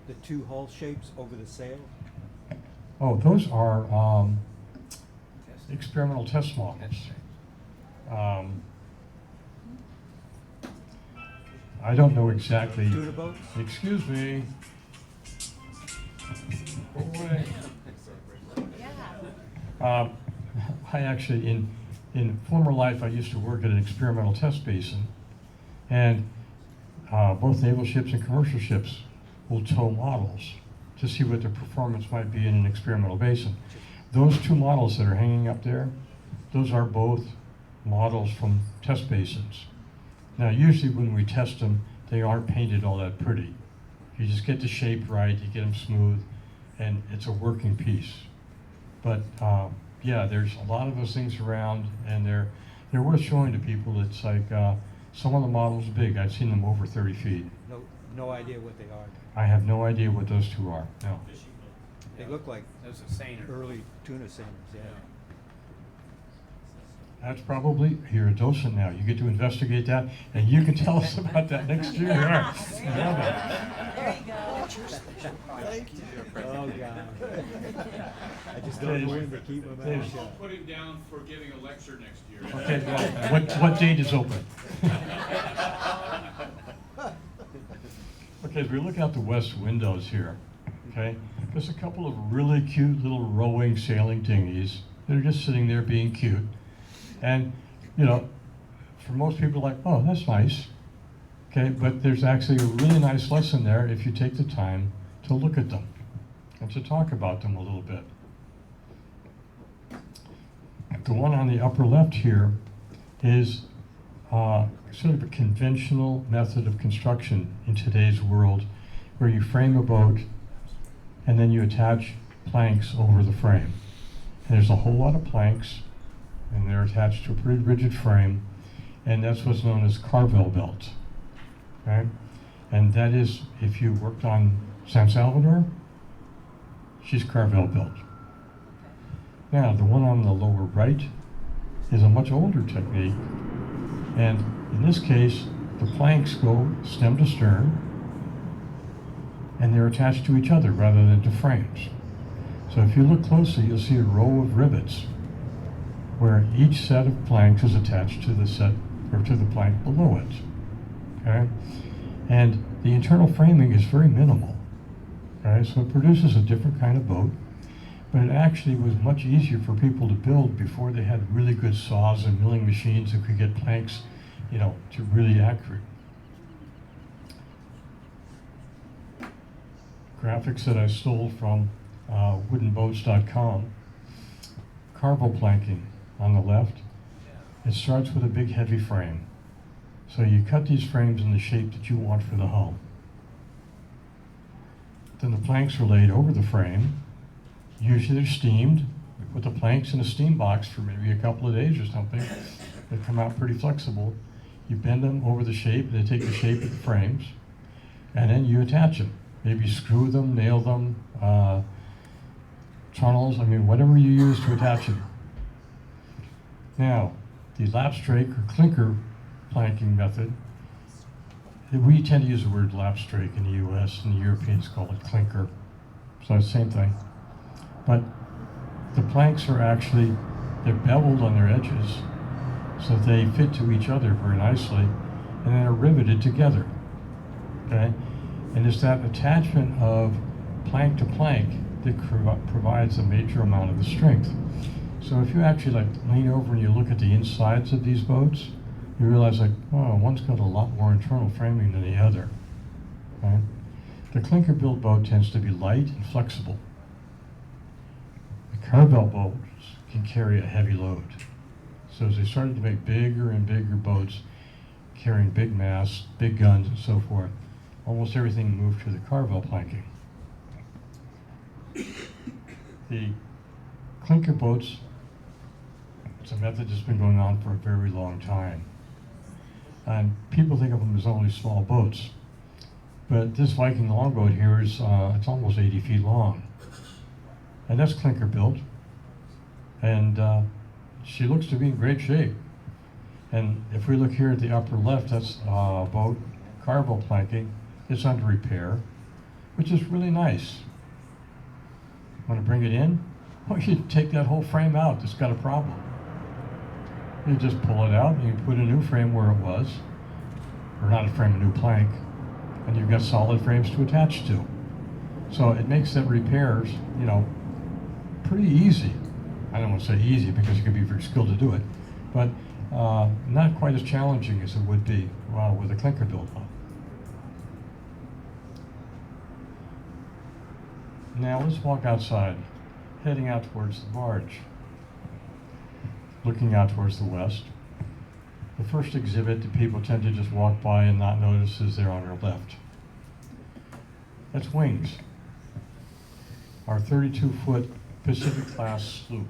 The 2 hull shapes over the sail? Oh, those are experimental test models. I don't know exactly. Tuna boats? Excuse me. Go away. I actually, in former life, I used to work at an experimental test basin, and both naval ships and commercial ships will tow models to see what their performance might be in an experimental basin. Those 2 models that are hanging up there, those are both models from test basins. Now, usually when we test them, they aren't painted all that pretty. You just get the shape right, you get them smooth, and it's a working piece. But yeah, there's a lot of those things around, and they're worth showing to people. It's like some of the models are big. I've seen them over 30 feet. No idea what they are. I have no idea what those 2 are. No. They look like Those are seiner. early tuna seiners, yeah. That's probably, you're a docent now. You get to investigate that, and you can tell us about that next year. Yeah. There you go. Oh, God. I just don't know when to keep my mouth I'll shut. put him down for giving a lecture next year. Okay, well, what date is open? Okay, as we look out the west windows here, okay, there's a couple of really cute little rowing sailing dinghies that are just sitting there being cute. And, you know, for most people, like, oh, that's nice. Okay, but there's actually a really nice lesson there if you take the time to look at them and to talk about them a little bit. The one on the upper left here is sort of a conventional method of construction in today's world, where you frame a boat and then you attach planks over the frame. And there's a whole lot of planks, and they're attached to a pretty rigid frame, and that's what's known as carvel belt. Okay? And that is, if you worked on San Salvador, she's carvel built. Now, the one on the lower right is a much older technique, and in this case, the planks go stem to stern, and they're attached to each other rather than to frames. So if you look closely, you'll see a row of rivets where each set of planks is attached to the set, or to the plank below it. Okay? And the internal framing is very minimal. Okay? So it produces a different kind of boat, but it actually was much easier for people to build before they had really good saws and milling machines that could get planks, you know, to really accurate. Graphics that I stole from woodenboats.com. Carvel planking on the left. It starts with a big heavy frame. So you cut these frames in the shape that you want for the hull. Then the planks are laid over the frame. Usually they're steamed. We put the planks in a steam box for maybe a couple of days or something. They come out pretty flexible. You bend them over the shape, and they take the shape of the frames, and then you attach them. Maybe screw them, nail them, tunnels, I mean, whatever you use to attach them. Now, the lapstrake or clinker planking method, we tend to use the word lapstrake in the US, and the Europeans call it clinker. So it's the same thing. But the planks are actually, they're beveled on their edges, so they fit to each other very nicely, and then are riveted together. Okay? And it's that attachment of plank to plank that provides a major amount of the strength. So if you actually like lean over and you look at the insides of these boats, you realize like, oh, one's got a lot more internal framing than the other. Okay? The clinker built boat tends to be light and flexible. The carvel boats can carry a heavy load. So as they started to make bigger and bigger boats, carrying big masts, big guns, and so forth, almost everything moved to the carvel planking. The clinker boats, it's a method that's been going on for a very long time. And people think of them as only small boats. But this Viking longboat here is it's almost 80 feet long. And that's clinker built. And she looks to be in great shape. And if we look here at the upper left, that's boat carvel planking. It's under repair, which is really nice. Want to bring it in? Well, you take that whole frame out that's got a problem. You just pull it out and you put a new frame where it was, or not a frame, a new plank, and you've got solid frames to attach to. So it makes that repairs, you know, pretty easy. I don't want to say easy because you can be very skilled to do it, but not quite as challenging as it would be with a clinker build one. Now let's walk outside, heading out towards the barge. Looking out towards the west. The first exhibit that people tend to just walk by and not notice is there on our left. That's Wings, our 32-foot Pacific class sloop.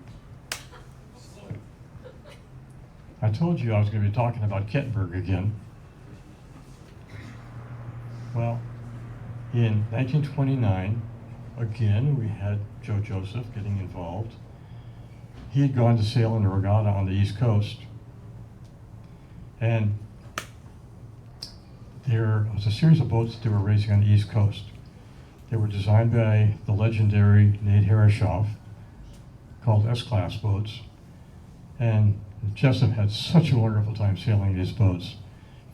I told you I was going to be talking about Kettenberg again. Well, in 1929, again, we had Joe Joseph getting involved. He had gone to sail in a regatta on the East Coast. And there was a series of boats that they were racing on the East Coast. They were designed by the legendary Nate Harrishoff, called S-Class boats. And Jessup had such a wonderful time sailing these boats.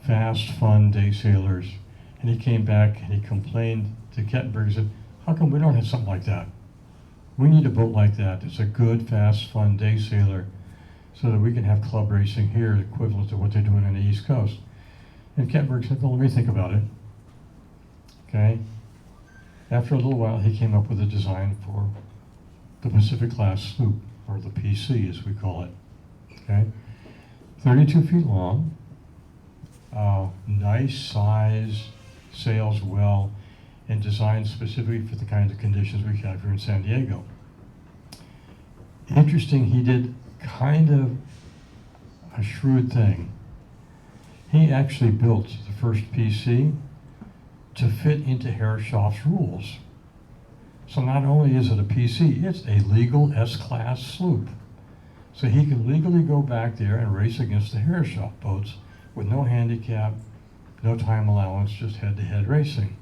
Fast, fun day sailors. And he came back and he complained to Kettenberg and said, how come we don't have something like that? We need a boat like that. It's a good, fast, fun day sailor so that we can have club racing here equivalent to what they're doing on the East Coast. And Kettenberg said, well, let me think about it. Okay? After a little while, he came up with a design for the Pacific class sloop, or the PC as we call it. okay? 32 feet long, nice size, sails well, and designed specifically for the kinds of conditions we have here in San Diego. Interesting, he did kind of a shrewd thing. He actually built the first PC to fit into Herreshoff's rules. So not only is it a PC, it's a legal S-class sloop. So he can legally go back there and race against the Herreshoff boats with no handicap, no time allowance, just head-to-head racing.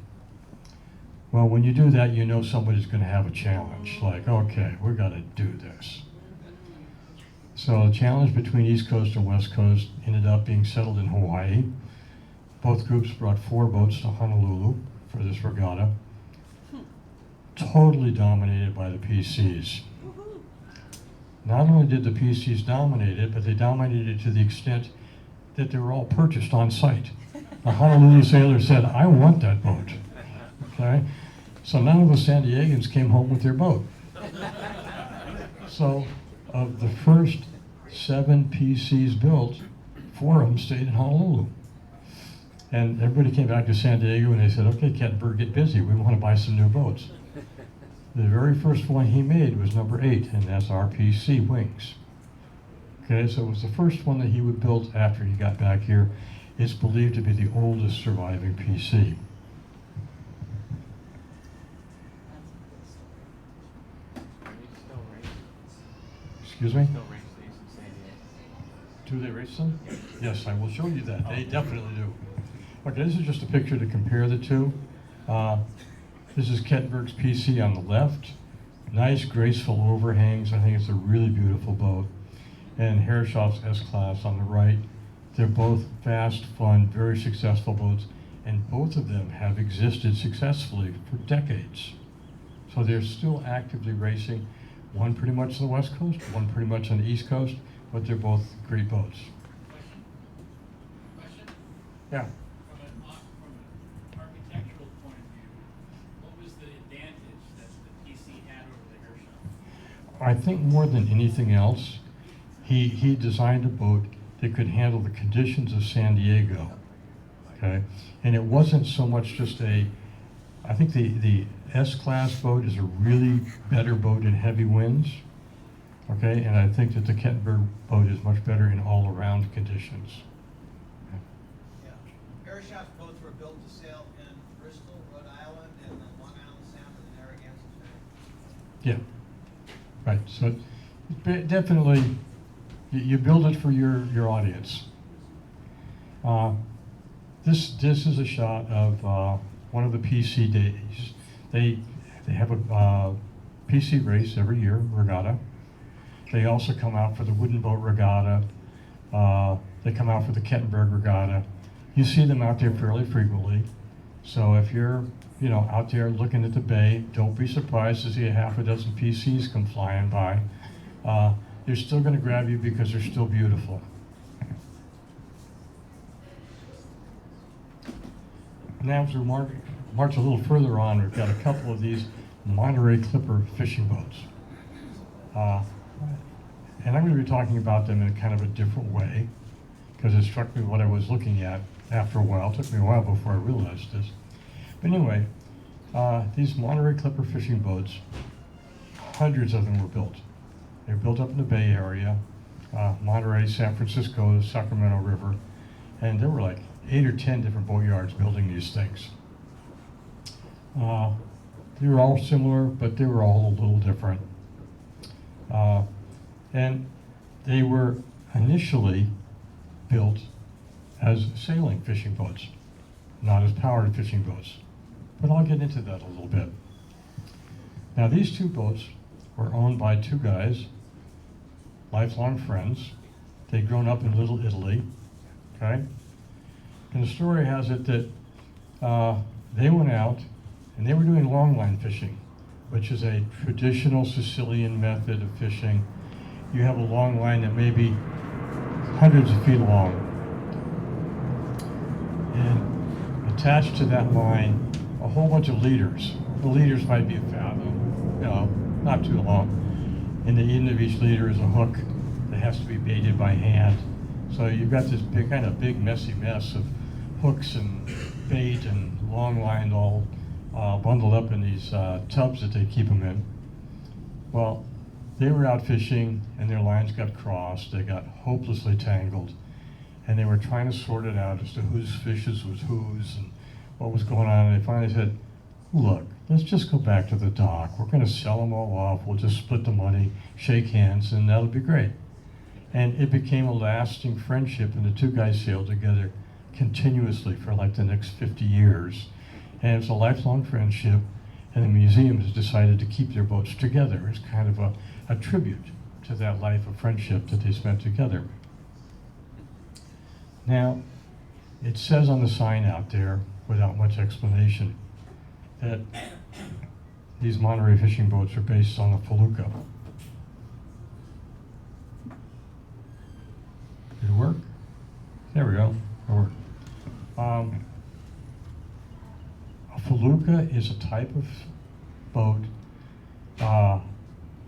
Well, when you do that, you know somebody's going to have a challenge, like, okay, we're going to do this. So the challenge between East Coast and West Coast ended up being settled in Hawaii. Both groups brought 4 boats to Honolulu for this regatta. Totally dominated by the PCs. Not only did the PCs dominate it, but they dominated it to the extent that they were all purchased on site. A Honolulu sailor said, I want that boat. Okay? So none of the San Diegans came home with their boat. So of the first 7 PCs built, 4 of them stayed in Honolulu. And everybody came back to San Diego and they said, okay, Kettenberg, get busy. We want to buy some new boats. The very first one he made was number 8, and that's our PC Wings. Okay, so it was the first one that he would build after he got back here. It's believed to be the oldest surviving PC. Excuse me? Do they race them? Yes, I will show you that. They definitely do. Okay, this is just a picture to compare the two. This is Kettenberg's PC on the left. Nice, graceful overhangs. I think it's a really beautiful boat. And Herreshoff's S-Class on the right. They're both fast, fun, very successful boats, and both of them have existed successfully for decades. So they're still actively racing. One pretty much on the West Coast, one pretty much on the East Coast, but they're both great boats. Question? Yeah. From an architectural point of view, what was the advantage that the PC had over the Herreshoff? I think more than anything else, he designed a boat that could handle the conditions of San Diego, okay? And it wasn't so much just I think the S-Class boat is a really better boat in heavy winds, okay? And I think that the Kettenberg boat is much better in all-around conditions. Yeah. Herreshoff's boats were built to sail in Bristol, Rhode Island, and then Long Island Sound and the Narragansett Bay. Yeah, right. So definitely, you build it for your audience. This is a shot of one of the PC days. They have a PC race every year, regatta. They also come out for the Wooden Boat Regatta. They come out for the Kettenberg Regatta. You see them out there fairly frequently. So if you're out there looking at the bay, don't be surprised to see a half a dozen PCs come flying by. They're still going to grab you because they're still beautiful. Now as we march a little further on, we've got a couple of these Monterey Clipper fishing boats. And I'm going to be talking about them in kind of a different way, because it struck me what I was looking at after a while. It took me a while before I realized this. But anyway, these Monterey Clipper fishing boats, hundreds of them were built. They were built up in the Bay Area, Monterey, San Francisco, Sacramento River, and there were like 8 or 10 different boatyards building these things. They were all similar, but they were all a little different. And they were initially built as sailing fishing boats, not as powered fishing boats. But I'll get into that a little bit. Now these 2 boats were owned by 2 guys, lifelong friends. They'd grown up in Little Italy, okay? And the story has it that they went out and they were doing longline fishing, which is a traditional Sicilian method of fishing. You have a long line that may be hundreds of feet long. And attached to that line, a whole bunch of leaders. The leaders might be a fathom, not too long. And the end of each leader is a hook that has to be baited by hand. So you've got this big, kind of big messy mess of hooks and bait and long line all bundled up in these tubs that they keep them in. Well, they were out fishing and their lines got crossed, they got hopelessly tangled, and they were trying to sort it out as to whose fishes was whose and what was going on, and they finally said, look, let's just go back to the dock. We're going to sell them all off. We'll just split the money, shake hands, and that'll be great. And it became a lasting friendship, and the two guys sailed together continuously for like the next 50 years. And it's a lifelong friendship, and the museum has decided to keep their boats together as kind of a tribute to that life of friendship that they spent together. Now, it says on the sign out there, without much explanation, that these Monterey fishing boats are based on a felucca. Did it work? There we go. It worked. A felucca is a type of boat,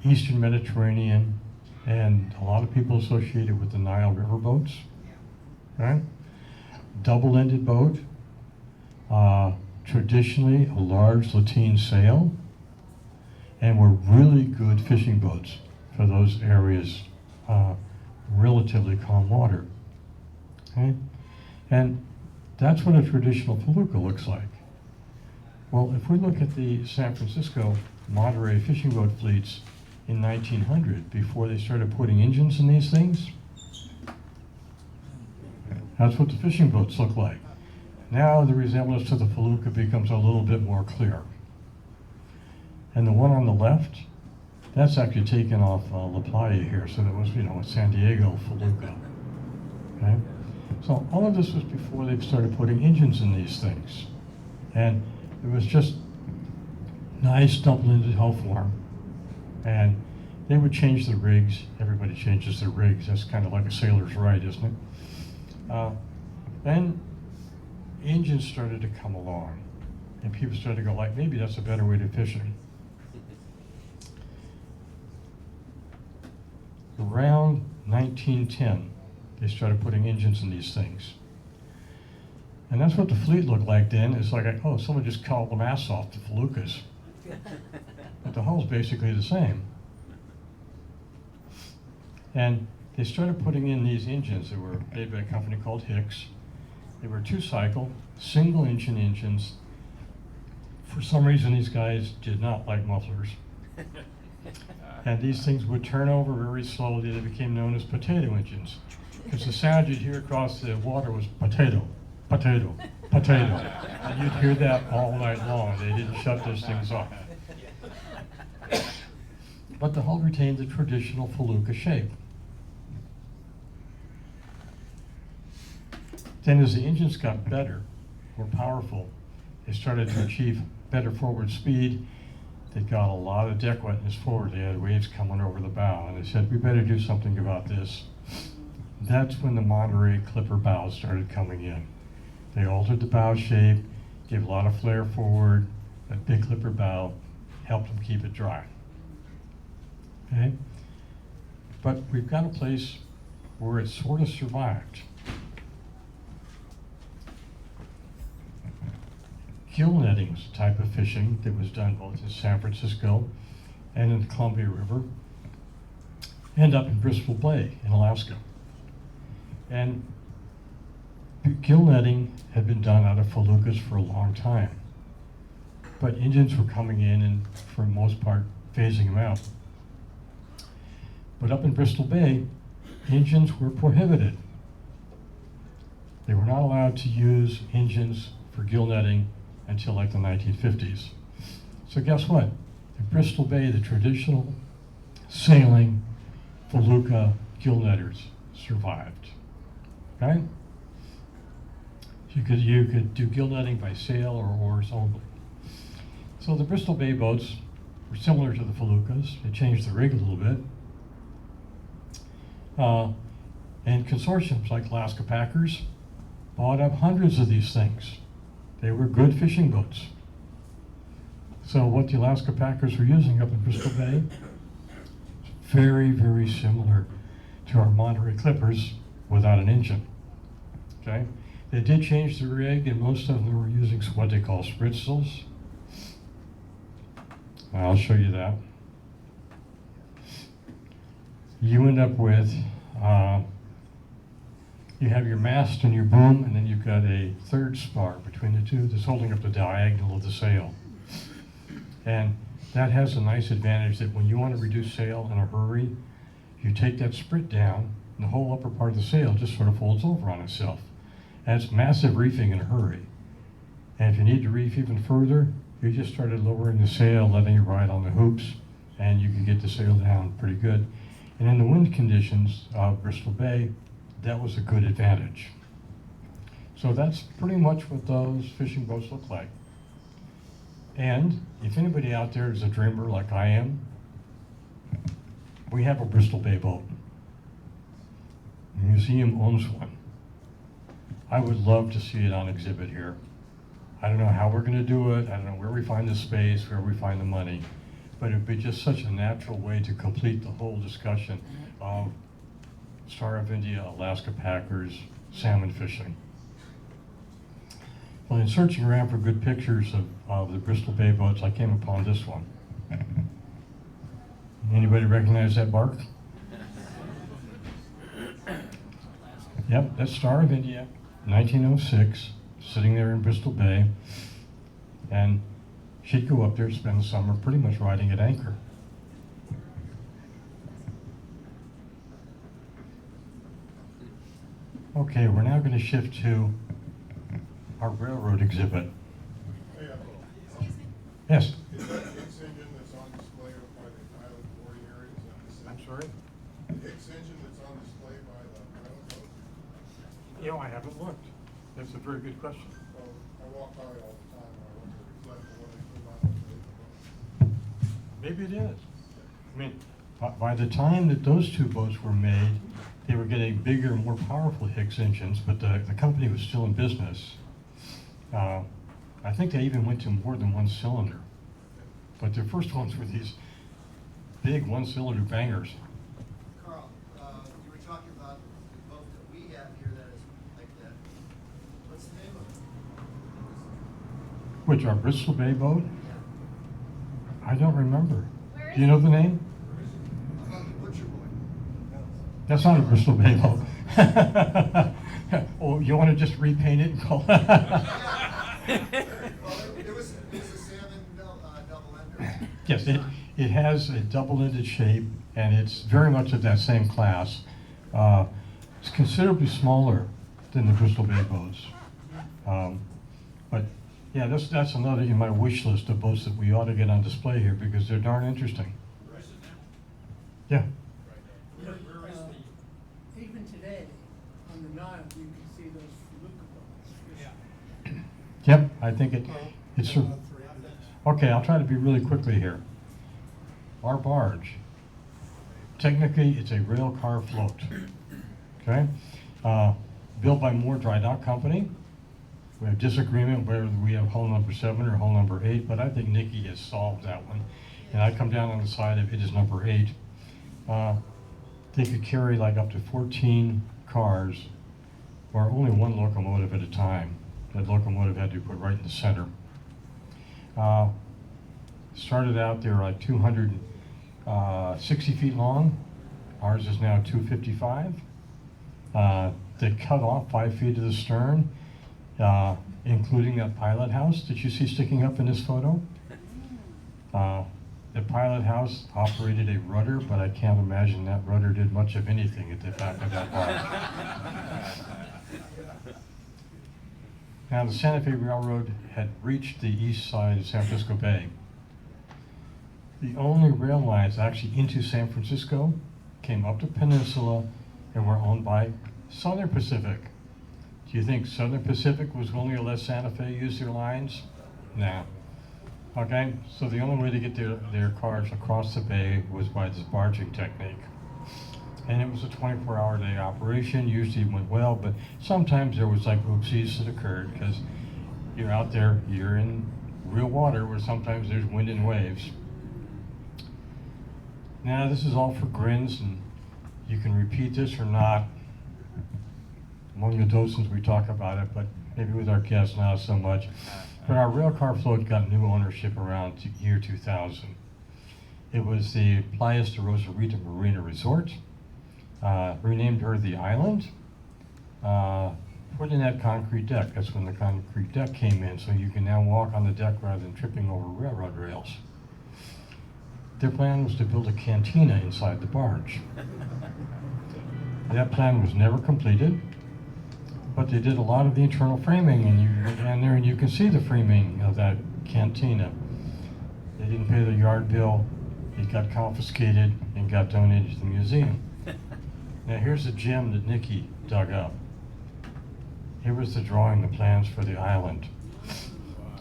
Eastern Mediterranean, and a lot of people associate it with the Nile River boats. Right? Double-ended boat. Traditionally a large lateen sail, and were really good fishing boats for those areas, relatively calm water. Okay? And that's what a traditional felucca looks like. Well, if we look at the San Francisco Monterey fishing boat fleets in 1900, before they started putting engines in these things, that's what the fishing boats look like. Now the resemblance to the felucca becomes a little bit more clear. And the one on the left, that's actually taken off La Playa here, so that was, a San Diego felucca. Okay? So all of this was before they started putting engines in these things. And it was just nice double-ended hull form. And they would change the rigs. Everybody changes their rigs. That's kind of like a sailor's right, isn't it? Then engines started to come along, and people started to go like, maybe that's a better way to fish it. Around 1910, they started putting engines in these things. And that's what the fleet looked like then. It's like, oh, someone just called the masts off the feluccas. But the hull's basically the same. And they started putting in these engines that were made by a company called Hicks. They were two-cycle, single-engine engines. For some reason, these guys did not like mufflers. And these things would turn over very slowly. They became known as potato engines, because the sound you'd hear across the water was potato, potato, potato. And you'd hear that all night long. They didn't shut those things off. But the hull retained the traditional felucca shape. Then as the engines got better, more powerful, they started to achieve better forward speed. They got a lot of deck wetness forward. They had waves coming over the bow, and they said, we better do something about this. That's when the Monterey Clipper bows started coming in. They altered the bow shape, gave a lot of flare forward. That big Clipper bow helped them keep it dry. Okay? But we've got a place where it sort of survived. Gill netting was a type of fishing that was done both in San Francisco and in the Columbia River, and up in Bristol Bay in Alaska. And gill netting had been done out of feluccas for a long time, but engines were coming in and, for the most part, phasing them out. But up in Bristol Bay, engines were prohibited. They were not allowed to use engines for gill netting until like the 1950s. So guess what? In Bristol Bay, the traditional sailing felucca gill netters survived. Okay? You could do gill netting by sail or oars only. So the Bristol Bay boats were similar to the feluccas. They changed the rig a little bit. And consortiums like Alaska Packers bought up hundreds of these things. They were good fishing boats. So what the Alaska Packers were using up in Bristol Bay, very, very similar to our Monterey Clippers without an engine. Okay? They did change the rig, and most of them were using what they call spritzels. I'll show you that. You end up with, you have your mast and your boom, and then you've got a third spar between the two that's holding up the diagonal of the sail. And that has a nice advantage that when you want to reduce sail in a hurry, you take that sprit down, and the whole upper part of the sail just sort of folds over on itself. And it's massive reefing in a hurry. And if you need to reef even further, you just started lowering the sail, letting it ride on the hoops, and you can get the sail down pretty good. And in the wind conditions of Bristol Bay, that was a good advantage. So that's pretty much what those fishing boats look like. And if anybody out there is a dreamer like I am, we have a Bristol Bay boat. The museum owns one. I would love to see it on exhibit here. I don't know how we're going to do it. I don't know where we find the space, where we find the money. But it would be just such a natural way to complete the whole discussion of Star of India, Alaska packers, salmon fishing. Well, in searching around for good pictures of the Bristol Bay boats, I came upon this one. Anybody recognize that bark? Yep, that's Star of India, 1906, sitting there in Bristol Bay. And she'd go up there, spend the summer pretty much riding at anchor. Okay, we're now going to shift to our railroad exhibit. Yes? Is that Hicks engine that's on display by the pilot boarding area, is that the same? I'm sorry? The Hicks engine that's on display by the pilot boat? You know, I haven't looked. That's a very good question. Well, I walk by it all the time, and I want to reflect on what they put on the boat. Maybe it is. I mean, by the time that those two boats were made, they were getting bigger, more powerful Hicks engines, but the company was still in business. I think they even went to more than one cylinder. But their first ones were these big one-cylinder bangers. Carl, you were talking about the boat that we have here that is like that. What's the name of it? Which, our Bristol Bay boat? I don't remember. Do you know the name? How about the Butcher Boy? That's not a Bristol Bay boat. Oh, you want to just repaint it and call it? Well, it was a salmon double ender. Yes, it has a double-ended shape, and it's very much of that same class. It's considerably smaller than the Bristol Bay boats. But yeah, that's another in my wish list of boats that we ought to get on display here because they're darn interesting. Yeah. Even today, on the Nile, you can see those walkabout. Yep, I think it's okay. I'll try to be really quickly here. Our barge, technically, it's a rail car float. Okay, built by Moore Dry Dock Company. We have disagreement whether we have hull number 7 or hull number 8, but I think Nikki has solved that one. And I come down on the side of it is number 8. They could carry like up to 14 cars, or only one locomotive at a time. That locomotive had to be put right in the center. Started out, they were like 260 feet long. Ours is now 255. They cut off 5 feet of the stern, including that pilot house that you see sticking up in this photo. The pilot house operated a rudder, but I can't imagine that rudder did much of anything at the back of that barge. Now, the Santa Fe Railroad had reached the east side of San Francisco Bay. The only rail lines actually into San Francisco came up the peninsula and were owned by Southern Pacific. Do you think Southern Pacific was willing to let Santa Fe use their lines? Nah. Okay, so the only way to get their cars across the bay was by this barging technique. And it was a 24-hour day operation, usually went well, but sometimes there was like oopsies that occurred because you're out there, you're in real water where sometimes there's wind and waves. Now this is all for grins and you can repeat this or not. Among the docents, we talk about it, but maybe with our guests not so much. But our railcar float got new ownership around year 2000. It was the Playas de Rosarita Marina Resort. Renamed her the Island. Put in that concrete deck. That's when the concrete deck came in, so you can now walk on the deck rather than tripping over railroad rails. Their plan was to build a cantina inside the barge. That plan was never completed, but they did a lot of the internal framing, and you go down there and you can see the framing of that cantina. They didn't pay the yard bill, it got confiscated and got donated to the museum. Now here's a gem that Nikki dug up. Here was the drawing, the plans for the island.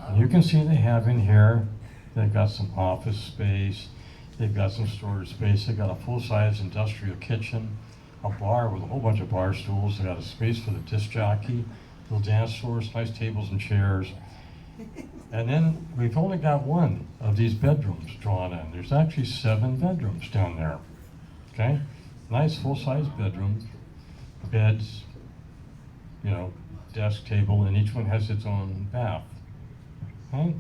And you can see they have in here, they've got some office space, they've got some storage space, they've got a full-size industrial kitchen, a bar with a whole bunch of bar stools, they got a space for the disc jockey, little dance floors, nice tables and chairs. And then we've only got one of these bedrooms drawn in. There's actually 7 bedrooms down there, okay? Nice full-size bedrooms, beds, you know, desk, table, and each one has its own bath, okay?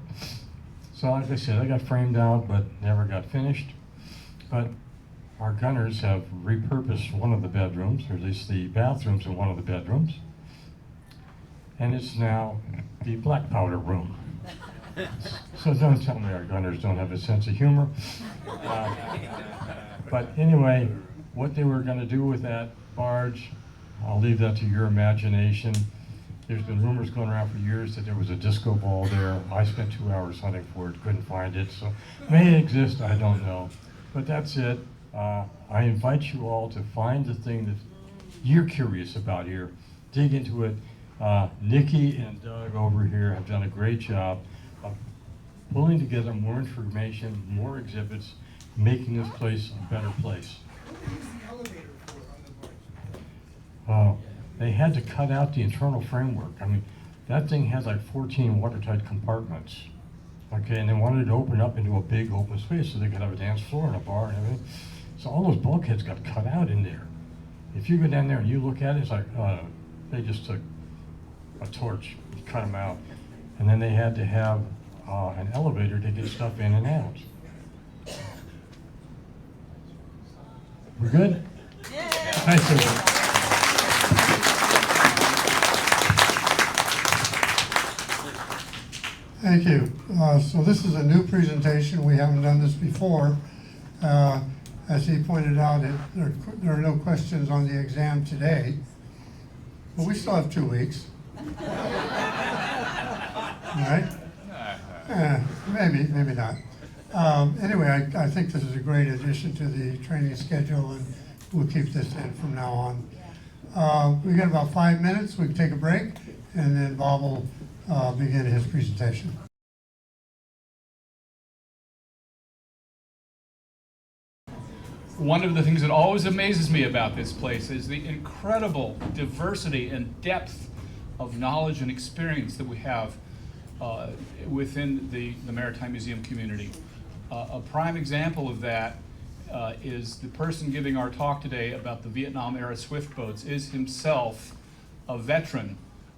So like I said, I got framed out, but never got finished. But our gunners have repurposed one of the bedrooms, or at least the bathrooms in one of the bedrooms, and it's now the black powder room. So don't tell me our gunners don't have a sense of humor. But anyway, what they were going to do with that barge, I'll leave that to your imagination. There's been rumors going around for years that there was a disco ball there. I spent 2 hours hunting for it, couldn't find it, so may it exist, I don't know. But that's it. I invite you all to find the thing that you're curious about here. Dig into it. Nikki and Doug over here have done a great job of pulling together more information, more exhibits, making this place a better place. What did they use the elevator for on the barge? They had to cut out the internal framework. I mean, that thing had like 14 watertight compartments. Okay, and they wanted to open up into a big open space so they could have a dance floor and a bar and everything. So all those bulkheads got cut out in there. If you go down there and you look at it, it's like, they just took a torch, cut them out. And then they had to have an elevator to get stuff in and out. We're good? Yeah. Thanks, everyone. Thank you. So this is a new presentation. We haven't done this before. As he pointed out, there are no questions on the exam today, but we still have 2 weeks. All right? Maybe not. Anyway, I think this is a great addition to the training schedule, and we'll keep this in from now on. We got about 5 minutes. We can take a break, and then Bob will begin his presentation. One of the things that always amazes me about this place is the incredible diversity and depth of knowledge and experience that we have within the Maritime Museum community. A prime example of that is the person giving our talk today about the Vietnam-era swift boats is himself a veteran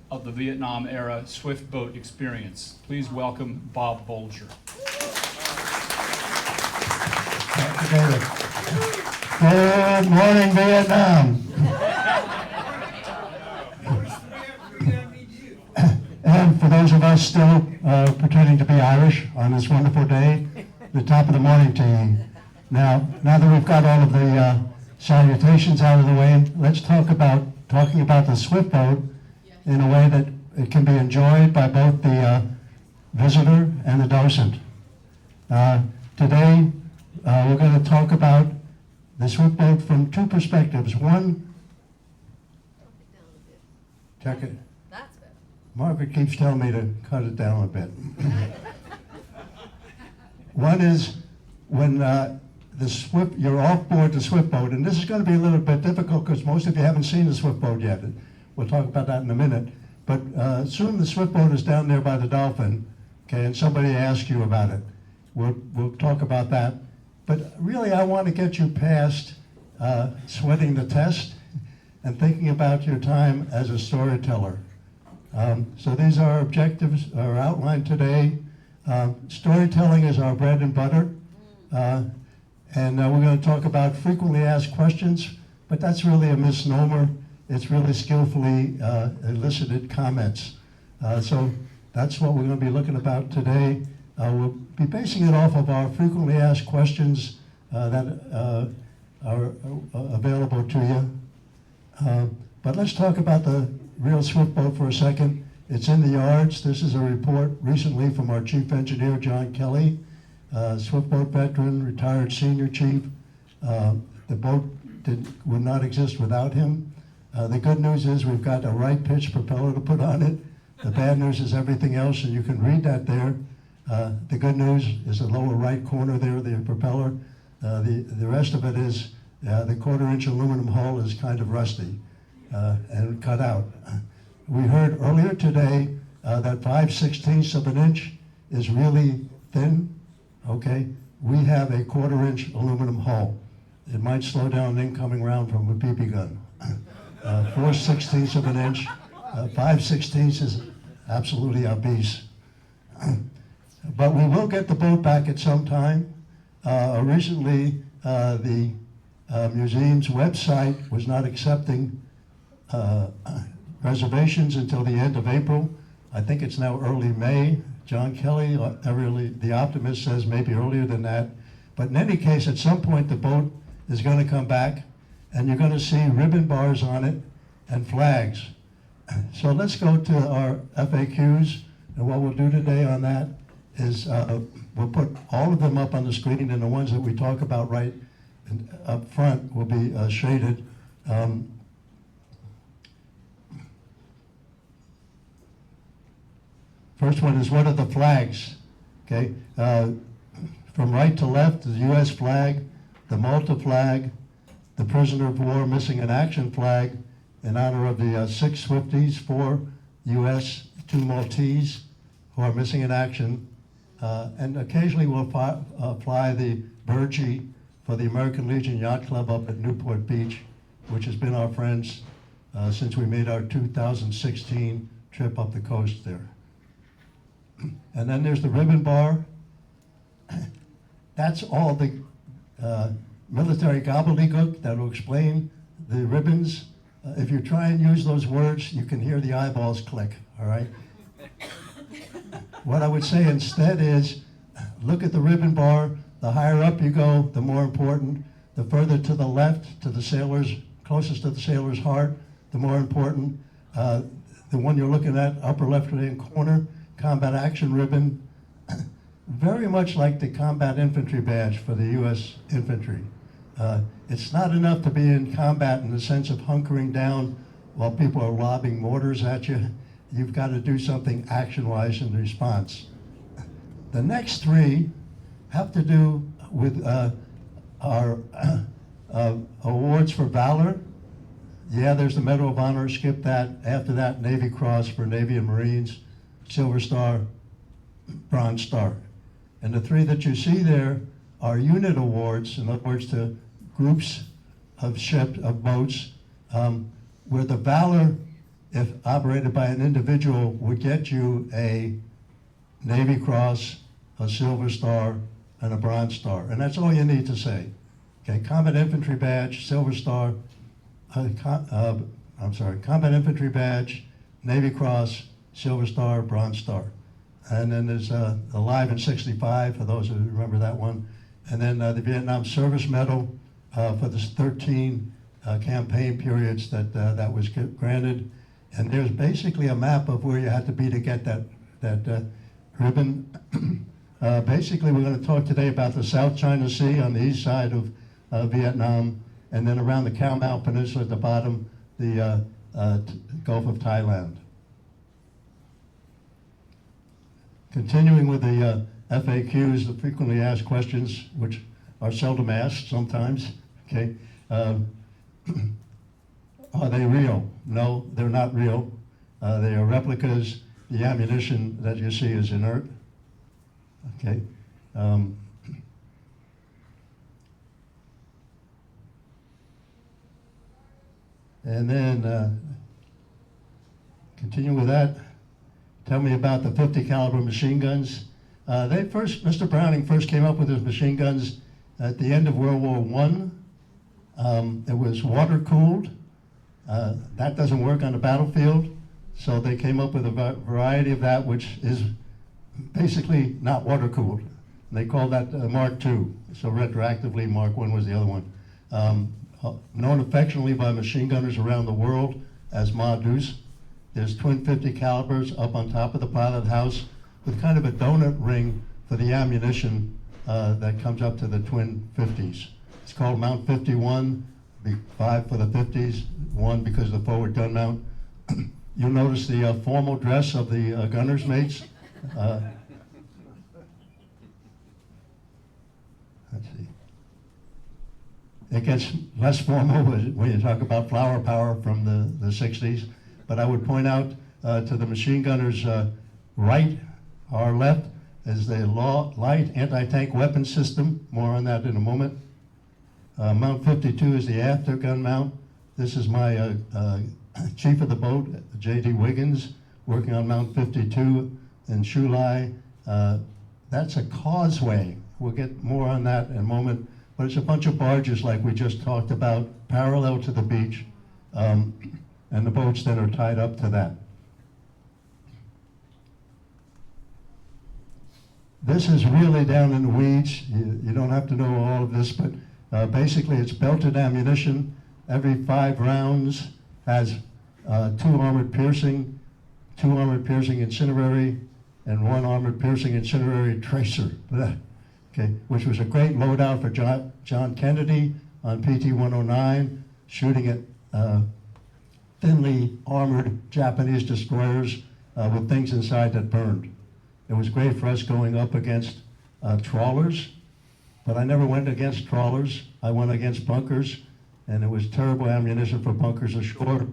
of the Vietnam-era swift boat experience. Please welcome Bob Bolger. Thank you, David. Good morning, Vietnam. And for those of us still pretending to be Irish on this wonderful day, the top of the morning to you. Now that we've got all of the salutations out of the way, let's talking about the swift boat in a way that it can be enjoyed by both the visitor and the docent. Today, we're going to talk about the swift boat from 2 perspectives. One, check it. That's better. Margaret keeps telling me to cut it down a bit. One is when you're off board the swift boat, and this is going to be a little bit difficult because most of you haven't seen the swift boat yet. We'll talk about that in a minute. But soon the swift boat is down there by the Dolphin, okay, and somebody asks you about it. We'll talk about that. But really, I want to get you past sweating the test and thinking about your time as a storyteller. So these are our objectives, are outlined today. Storytelling is our bread and butter. And we're going to talk about frequently asked questions, but that's really a misnomer. It's really skillfully elicited comments. So that's what we're going to be looking about today. We'll be basing it off of our frequently asked questions that are available to you. But let's talk about the real swift boat for a second. It's in the yards. This is a report recently from our chief engineer, John Kelly, swift boat veteran, retired senior chief. The boat would not exist without him. The good news is we've got a right pitch propeller to put on it. The bad news is everything else, and you can read that there. The good news is the lower right corner there, the propeller. The rest of it is the 1/4-inch aluminum hull is kind of rusty and cut out. We heard earlier today that 5/16 of an inch is really thin. Okay, we have a 1/4-inch aluminum hull. It might slow down an incoming round from a BB gun. 4/16 of an inch, 5/16 is absolutely obese. But we will get the boat back at some time. Originally, the museum's website was not accepting reservations until the end of April. I think it's now early May. John Kelly, the optimist, says maybe earlier than that. But in any case, at some point, the boat is going to come back, and you're going to see ribbon bars on it and flags. So let's go to our FAQs, and what we'll do today on that is we'll put all of them up on the screen, and the ones that we talk about right up front will be shaded. First one is, what are the flags? Okay, from right to left, the U.S. flag, the Malta flag, the prisoner of war missing in action flag, in honor of the 6 Swifties, 4 U.S., 2 Maltese, who are missing in action. And occasionally we'll fly the Burgee for the American Legion Yacht Club up at Newport Beach, which has been our friends since we made our 2016 trip up the coast there. And then there's the ribbon bar. That's all the military gobbledygook that will explain the ribbons. If you try and use those words, you can hear the eyeballs click, all right? What I would say instead is, look at the ribbon bar. The higher up you go, the more important. The further to the left, to the sailors, closest to the sailor's heart, the more important. The one you're looking at, upper left-hand corner, combat action ribbon, very much like the combat infantry badge for the U.S. infantry. It's not enough to be in combat in the sense of hunkering down while people are lobbing mortars at you. You've got to do something action-wise in response. The next 3 have to do with our awards for valor. Yeah, there's the Medal of Honor, skip that. After that, Navy Cross for Navy and Marines, Silver Star, Bronze Star. And the 3 that you see there are unit awards, in other words, to groups of ships, of boats, where the valor, if operated by an individual, would get you a Navy Cross, a Silver Star, and a Bronze Star. And that's all you need to say. Okay, Combat Infantry Badge, Silver Star, Combat Infantry Badge, Navy Cross, Silver Star, Bronze Star. And then there's the Live in 65, for those who remember that one. And then the Vietnam Service Medal for the 13 campaign periods that was granted. And there's basically a map of where you had to be to get that ribbon. Basically, we're going to talk today about the South China Sea on the east side of Vietnam, and then around the Khao Mau Peninsula at the bottom, the Gulf of Thailand. Continuing with the FAQs, the frequently asked questions, which are seldom asked sometimes, okay? Are they real? No, they're not real. They are replicas. The ammunition that you see is inert, okay? And then continue with that. Tell me about the 50 caliber machine guns. Mr. Browning first came up with his machine guns at the end of World War I. It was water cooled. That doesn't work on the battlefield. So they came up with a variety of that, which is basically not water cooled. They call that Mark II. So retroactively, Mark I was the other one. Known affectionately by machine gunners around the world as Ma Deuce. There's twin 50 calibers up on top of the pilot house with kind of a donut ring for the ammunition that comes up to the twin 50s. It's called Mount 51, 5 for the 50s, 1 because of the forward gun mount. You'll notice the formal dress of the gunner's mates. Let's see. It gets less formal when you talk about flower power from the 60s. But I would point out to the machine gunners right or left is the light anti-tank weapon system. More on that in a moment. Mount 52 is the aftergun mount. This is my chief of the boat, J.D. Wiggins, working on Mount 52 in Shulai. That's a causeway. We'll get more on that in a moment. But it's a bunch of barges like we just talked about, parallel to the beach. And the boats that are tied up to that. This is really down in the weeds. You don't have to know all of this, but basically it's belted ammunition. Every 5 rounds has 2 armored piercing, 2 armored piercing incendiary, and 1 armored piercing incendiary tracer. Okay, which was a great loadout for John Kennedy on PT-109, shooting at thinly armored Japanese destroyers with things inside that burned. It was great for us going up against trawlers, but I never went against trawlers. I went against bunkers, and it was terrible ammunition for bunkers ashore.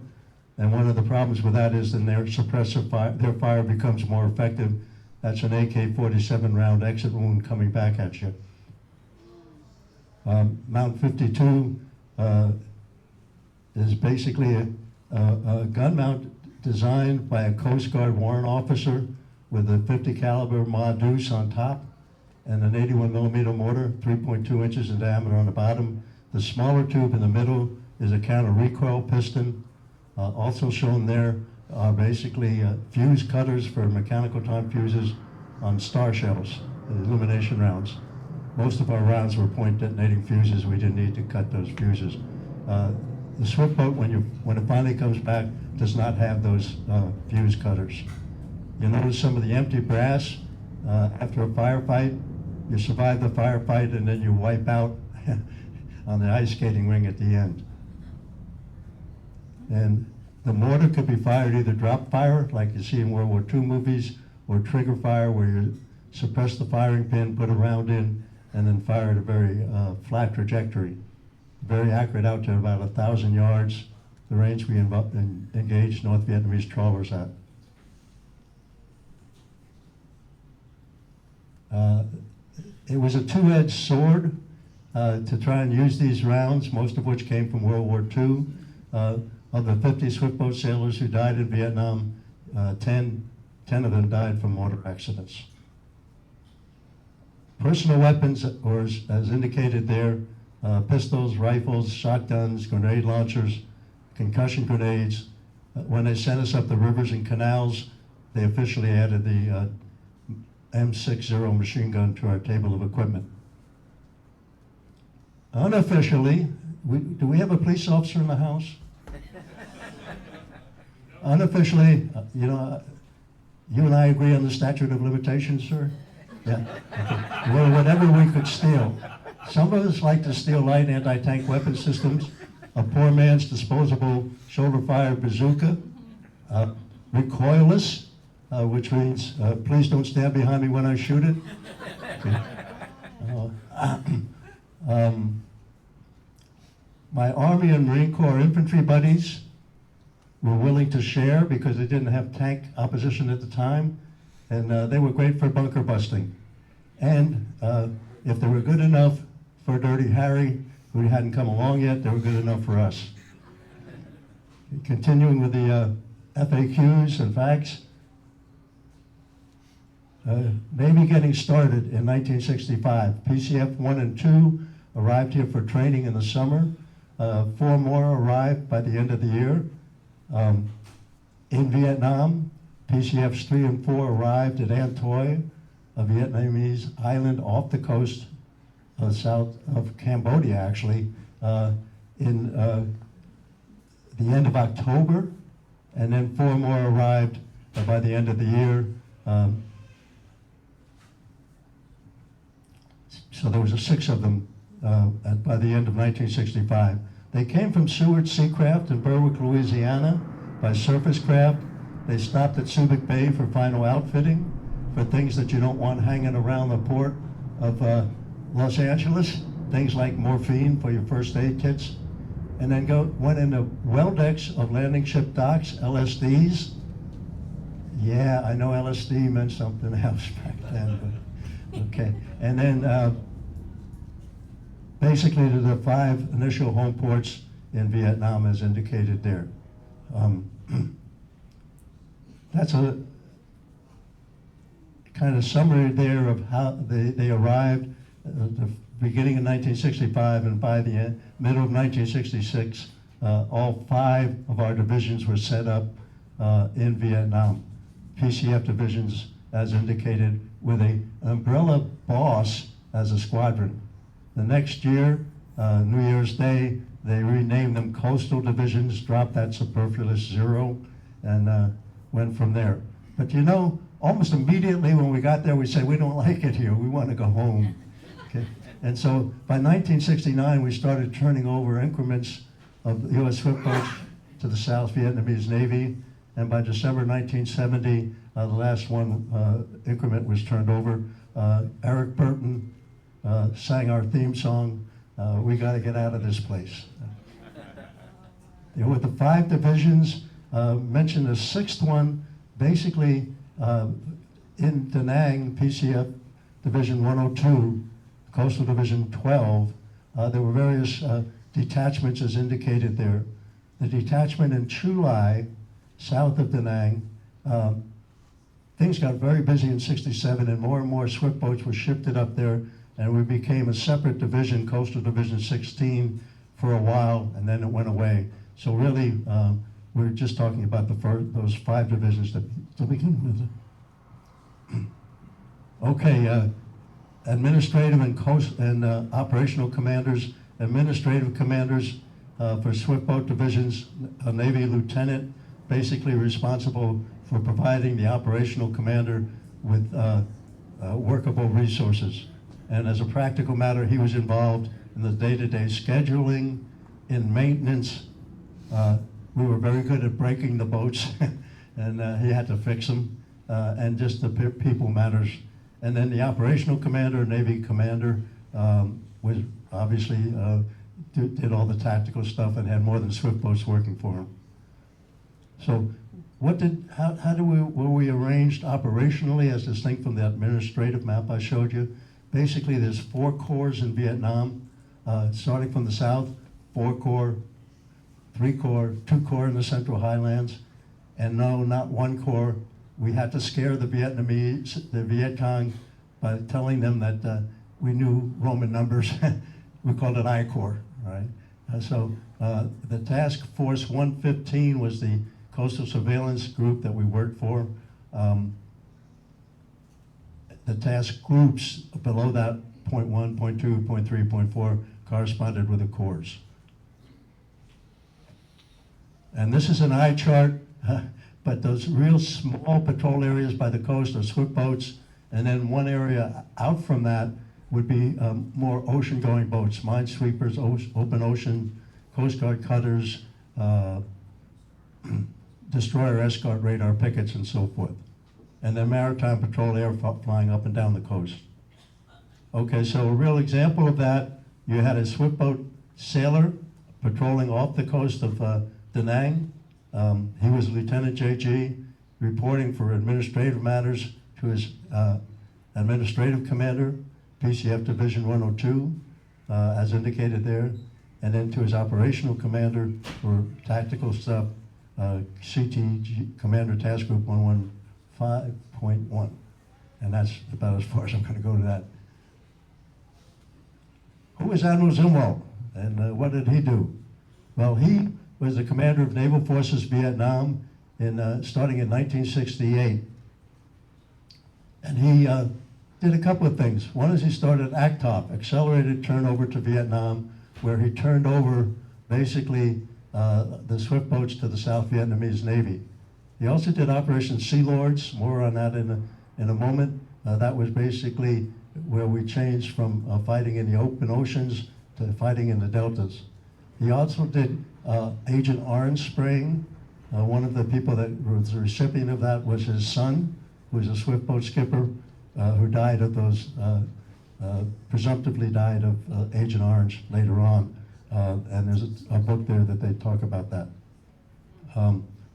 And one of the problems with that is then their suppressive fire, their fire becomes more effective. That's an AK-47 round exit wound coming back at you. Mount 52 is basically a gun mount designed by a Coast Guard warrant officer with a 50 caliber Ma Deuce on top and an 81 millimeter mortar, 3.2 inches in diameter on the bottom. The smaller tube in the middle is a counter recoil piston. Also shown there are basically fuse cutters for mechanical time fuses on star shells, illumination rounds. Most of our rounds were point detonating fuses. We didn't need to cut those fuses. The Swift boat, when it finally comes back, does not have those fuse cutters. You notice some of the empty brass after a firefight. You survive the firefight and then you wipe out on the ice skating ring at the end. And the mortar could be fired either drop fire, like you see in World War II movies, or trigger fire, where you suppress the firing pin, put a round in, and then fire at a very flat trajectory. Very accurate out to about 1,000 yards, the range we engaged North Vietnamese trawlers at. It was a two-edged sword to try and use these rounds, most of which came from World War II. Of the 50 swiftboat sailors who died in Vietnam, 10 of them died from mortar accidents. Personal weapons, or as indicated there, pistols, rifles, shotguns, grenade launchers, concussion grenades. When they sent us up the rivers and canals, they officially added the M60 machine gun to our table of equipment. Unofficially, do we have a police officer in the house? Unofficially, you and I agree on the statute of limitations, sir? Yeah. Okay. Well, whatever we could steal. Some of us like to steal light anti-tank weapon systems, a poor man's disposable shoulder-fired bazooka, recoilless, which means please don't stand behind me when I shoot it. Okay. My Army and Marine Corps infantry buddies were willing to share because they didn't have tank opposition at the time, and they were great for bunker busting. And if they were good enough for Dirty Harry, who hadn't come along yet, they were good enough for us. Continuing with the FAQs and facts. Navy getting started in 1965. PCF 1 and 2 arrived here for training in the summer. 4 more arrived by the end of the year. In Vietnam, PCFs 3 and 4 arrived at An Toi, a Vietnamese island off the coast south of Cambodia, actually, in the end of October, and then 4 more arrived by the end of the year. So there was 6 of them by the end of 1965. They came from Seward Seacraft in Berwick, Louisiana, by surface craft. They stopped at Subic Bay for final outfitting for things that you don't want hanging around the port of Los Angeles, things like morphine for your first aid kits, and then went into well decks of landing ship docks, LSDs. Yeah, I know LSD meant something else back then, but okay. And then basically to the 5 initial home ports in Vietnam as indicated there. That's a kind of summary there of how they arrived at the beginning of 1965, and by the middle of 1966, all 5 of our divisions were set up in Vietnam. PCF divisions, as indicated, with an umbrella boss as a squadron. The next year, New Year's Day, they renamed them coastal divisions, dropped that superfluous 0, and went from there. But you know, almost immediately when we got there, we said, we don't like it here, we want to go home. Okay? And so by 1969, we started turning over increments of U.S. swift boats to the South Vietnamese Navy, and by December 1970, the last increment was turned over. Eric Burton sang our theme song, We Gotta Get Out of This Place. With the 5 divisions, mentioned the 6th one, basically in Da Nang, PCF Division 102, Coastal Division 12, there were various detachments as indicated there. The detachment in Chu Lai, south of Da Nang, things got very busy in '67, and more swift boats were shifted up there, and we became a separate division, Coastal Division 16, for a while, and then it went away. So really, we're just talking about those 5 divisions to begin with. Okay, administrative and operational commanders. Administrative commanders for swift boat divisions, a Navy lieutenant, basically responsible for providing the operational commander with workable resources. And as a practical matter, he was involved in the day-to-day scheduling, in maintenance. We were very good at breaking the boats, and he had to fix them, and just the people matters. And then the operational commander, Navy commander, was obviously did all the tactical stuff and had more than swift boats working for him. So how were we arranged operationally as distinct from the administrative map I showed you? Basically, there's 4 corps in Vietnam, starting from the south, 4 corps, 3 corps, 2 corps in the Central Highlands, and no, not 1 corps. We had to scare the Vietnamese, the Viet Cong, by telling them that we knew Roman numbers. We called it I Corps, right? So the Task Force 115 was the coastal surveillance group that we worked for. The task groups below that, point 1, point 2, point 3, point 4, corresponded with the corps. And this is an eye chart, but those real small patrol areas by the coast are swift boats, and then one area out from that would be more ocean-going boats, minesweepers, open ocean, Coast Guard cutters, destroyer escort radar pickets, and so forth. And then maritime patrol air flying up and down the coast. Okay, so a real example of that, you had a swift boat sailor patrolling off the coast of Da Nang. He was Lieutenant JG, reporting for administrative matters to his administrative commander, PCF Division 102, as indicated there, and then to his operational commander for tactical stuff, CTG Commander Task Group 115.1. And that's about as far as I'm going to go to that. Who is Admiral Zumwalt, and what did he do? Well, he was the commander of Naval Forces Vietnam starting in 1968. And he did a couple of things. One is he started ACTOP, Accelerated Turnover to Vietnam, where he turned over basically the swift boats to the South Vietnamese Navy. He also did Operation Sea Lords, more on that in a moment. That was basically where we changed from fighting in the open oceans to fighting in the deltas. He also did Agent Orange spraying. One of the people that was the recipient of that was his son, who was a swift boat skipper, who died of those, presumptively died of Agent Orange later on. And there's a book there that they talk about that.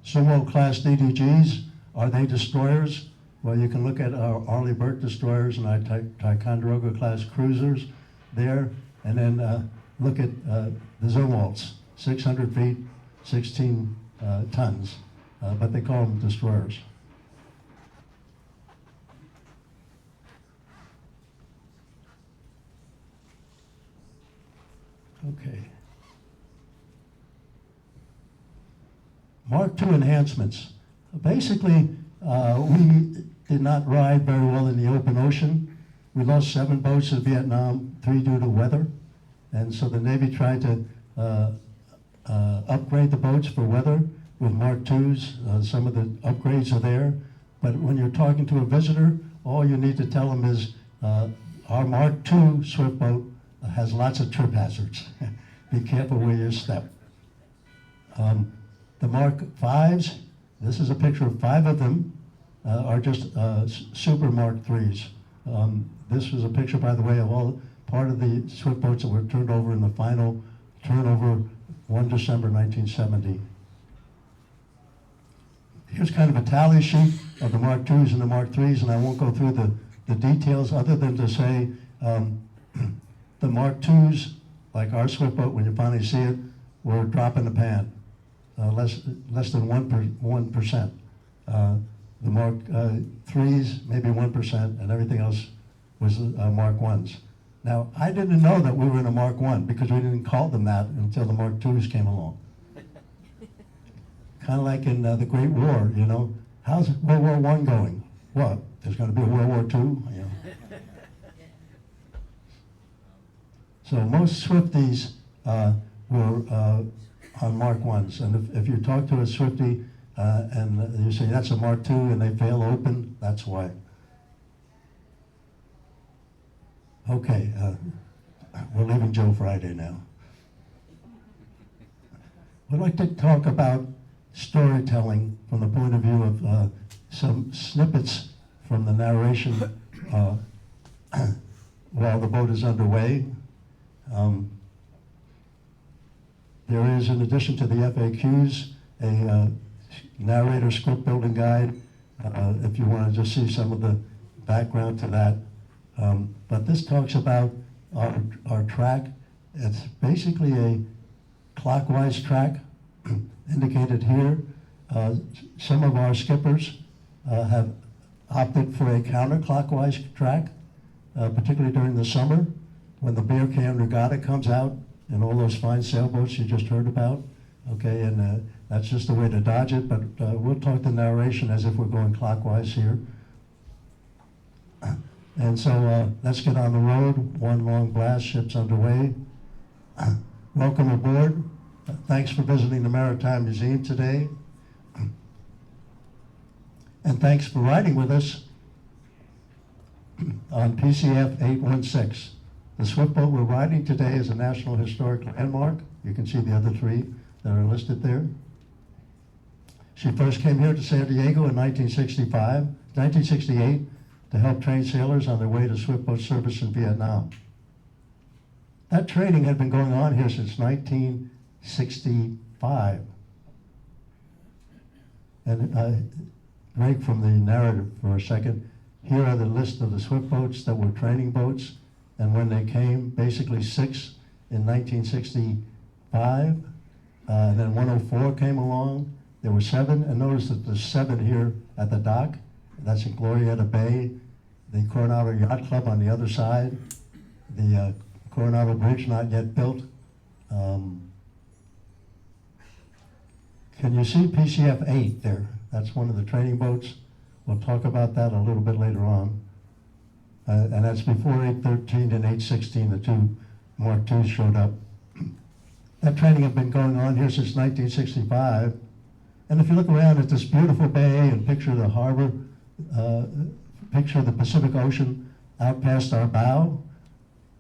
Zumwalt class DDGs, are they destroyers? Well, you can look at our Arleigh Burke destroyers and our Ticonderoga class cruisers there, and then look at the Zumwalts, 600 feet, 16 tons, but they call them destroyers. Okay. Mark II enhancements. Basically, we did not ride very well in the open ocean. We lost 7 boats in Vietnam, 3 due to weather. And so the Navy tried to upgrade the boats for weather with Mark IIs. Some of the upgrades are there. But when you're talking to a visitor, all you need to tell them is our Mark II swift boat has lots of trip hazards. Be careful where you step. The Mark Vs, this is a picture of 5 of them, are just super Mark IIIs. This was a picture, by the way, of all part of the swift boats that were turned over in the final turnover 1 December 1970. Here's kind of a tally sheet of the Mark IIs and the Mark IIIs, and I won't go through the details other than to say the Mark IIs, like our swift boat, when you finally see it, were a drop in the pan, less than 1%. The Mark IIIs, maybe 1%, and everything else was Mark Is. Now, I didn't know that we were in a Mark I because we didn't call them that until the Mark IIs came along. Kind of like in the Great War, you know. How's World War I going? What? There's going to be a World War II? You know. So most Swifties were on Mark Is. And if you talk to a Swiftie and you say that's a Mark II and they fail open, that's why. Okay, we're leaving Joe Friday now. We'd like to talk about storytelling from the point of view of some snippets from the narration while the boat is underway. There is, in addition to the FAQs, a narrator script building guide, if you want to just see some of the background to that. But this talks about our track. It's basically a clockwise track indicated here. Some of our skippers have opted for a counterclockwise track, particularly during the summer when the beer can regatta comes out and all those fine sailboats you just heard about. Okay, and that's just the way to dodge it, but we'll talk the narration as if we're going clockwise here. And so let's get on the road. One long blast, ship's underway. Welcome aboard. Thanks for visiting the Maritime Museum today. And thanks for riding with us on PCF 816. The swift boat we're riding today is a National Historic Landmark. You can see the other 3 that are listed there. She first came here to San Diego in 1968, to help train sailors on their way to swift boat service in Vietnam. That training had been going on here since 1965. And break from the narrative for a second. Here are the list of the swift boats that were training boats, and when they came, basically 6 in 1965, then 104 came along, There were 7, and notice that there's 7 here at the dock. That's in Glorietta Bay. The Coronado Yacht Club on the other side. The Coronado Bridge not yet built. Can you see PCF 8 there? That's one of the training boats. We'll talk about that a little bit later on. And that's before 813 and 816, the 2 Mark IIs showed up. That training had been going on here since 1965. And if you look around at this beautiful bay and picture the harbor, picture the Pacific Ocean out past our bow,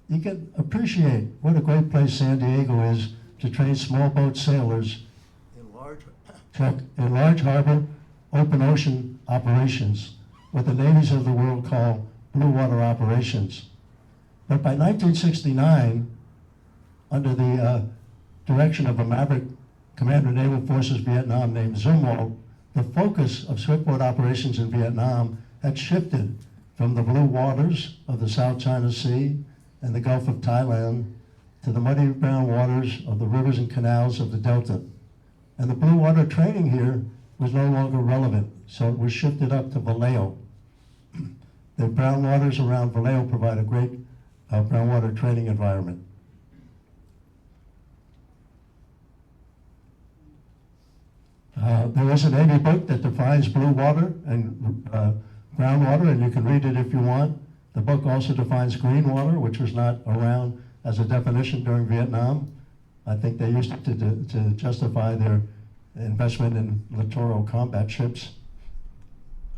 you can appreciate what a great place San Diego is to train small boat sailors in large harbor, open ocean operations, what the navies of the world call blue water operations. But by 1969, under the direction of a maverick Commander of Naval Forces Vietnam named Zumwalt, the focus of swiftboat operations in Vietnam had shifted from the blue waters of the South China Sea and the Gulf of Thailand to the muddy brown waters of the rivers and canals of the Delta. And the blue water training here was no longer relevant, so it was shifted up to Vallejo. The brown waters around Vallejo provide a great brown water training environment. There is a Navy book that defines blue water and brown water, and you can read it if you want. The book also defines green water, which was not around as a definition during Vietnam. I think they used it to justify their investment in littoral combat ships.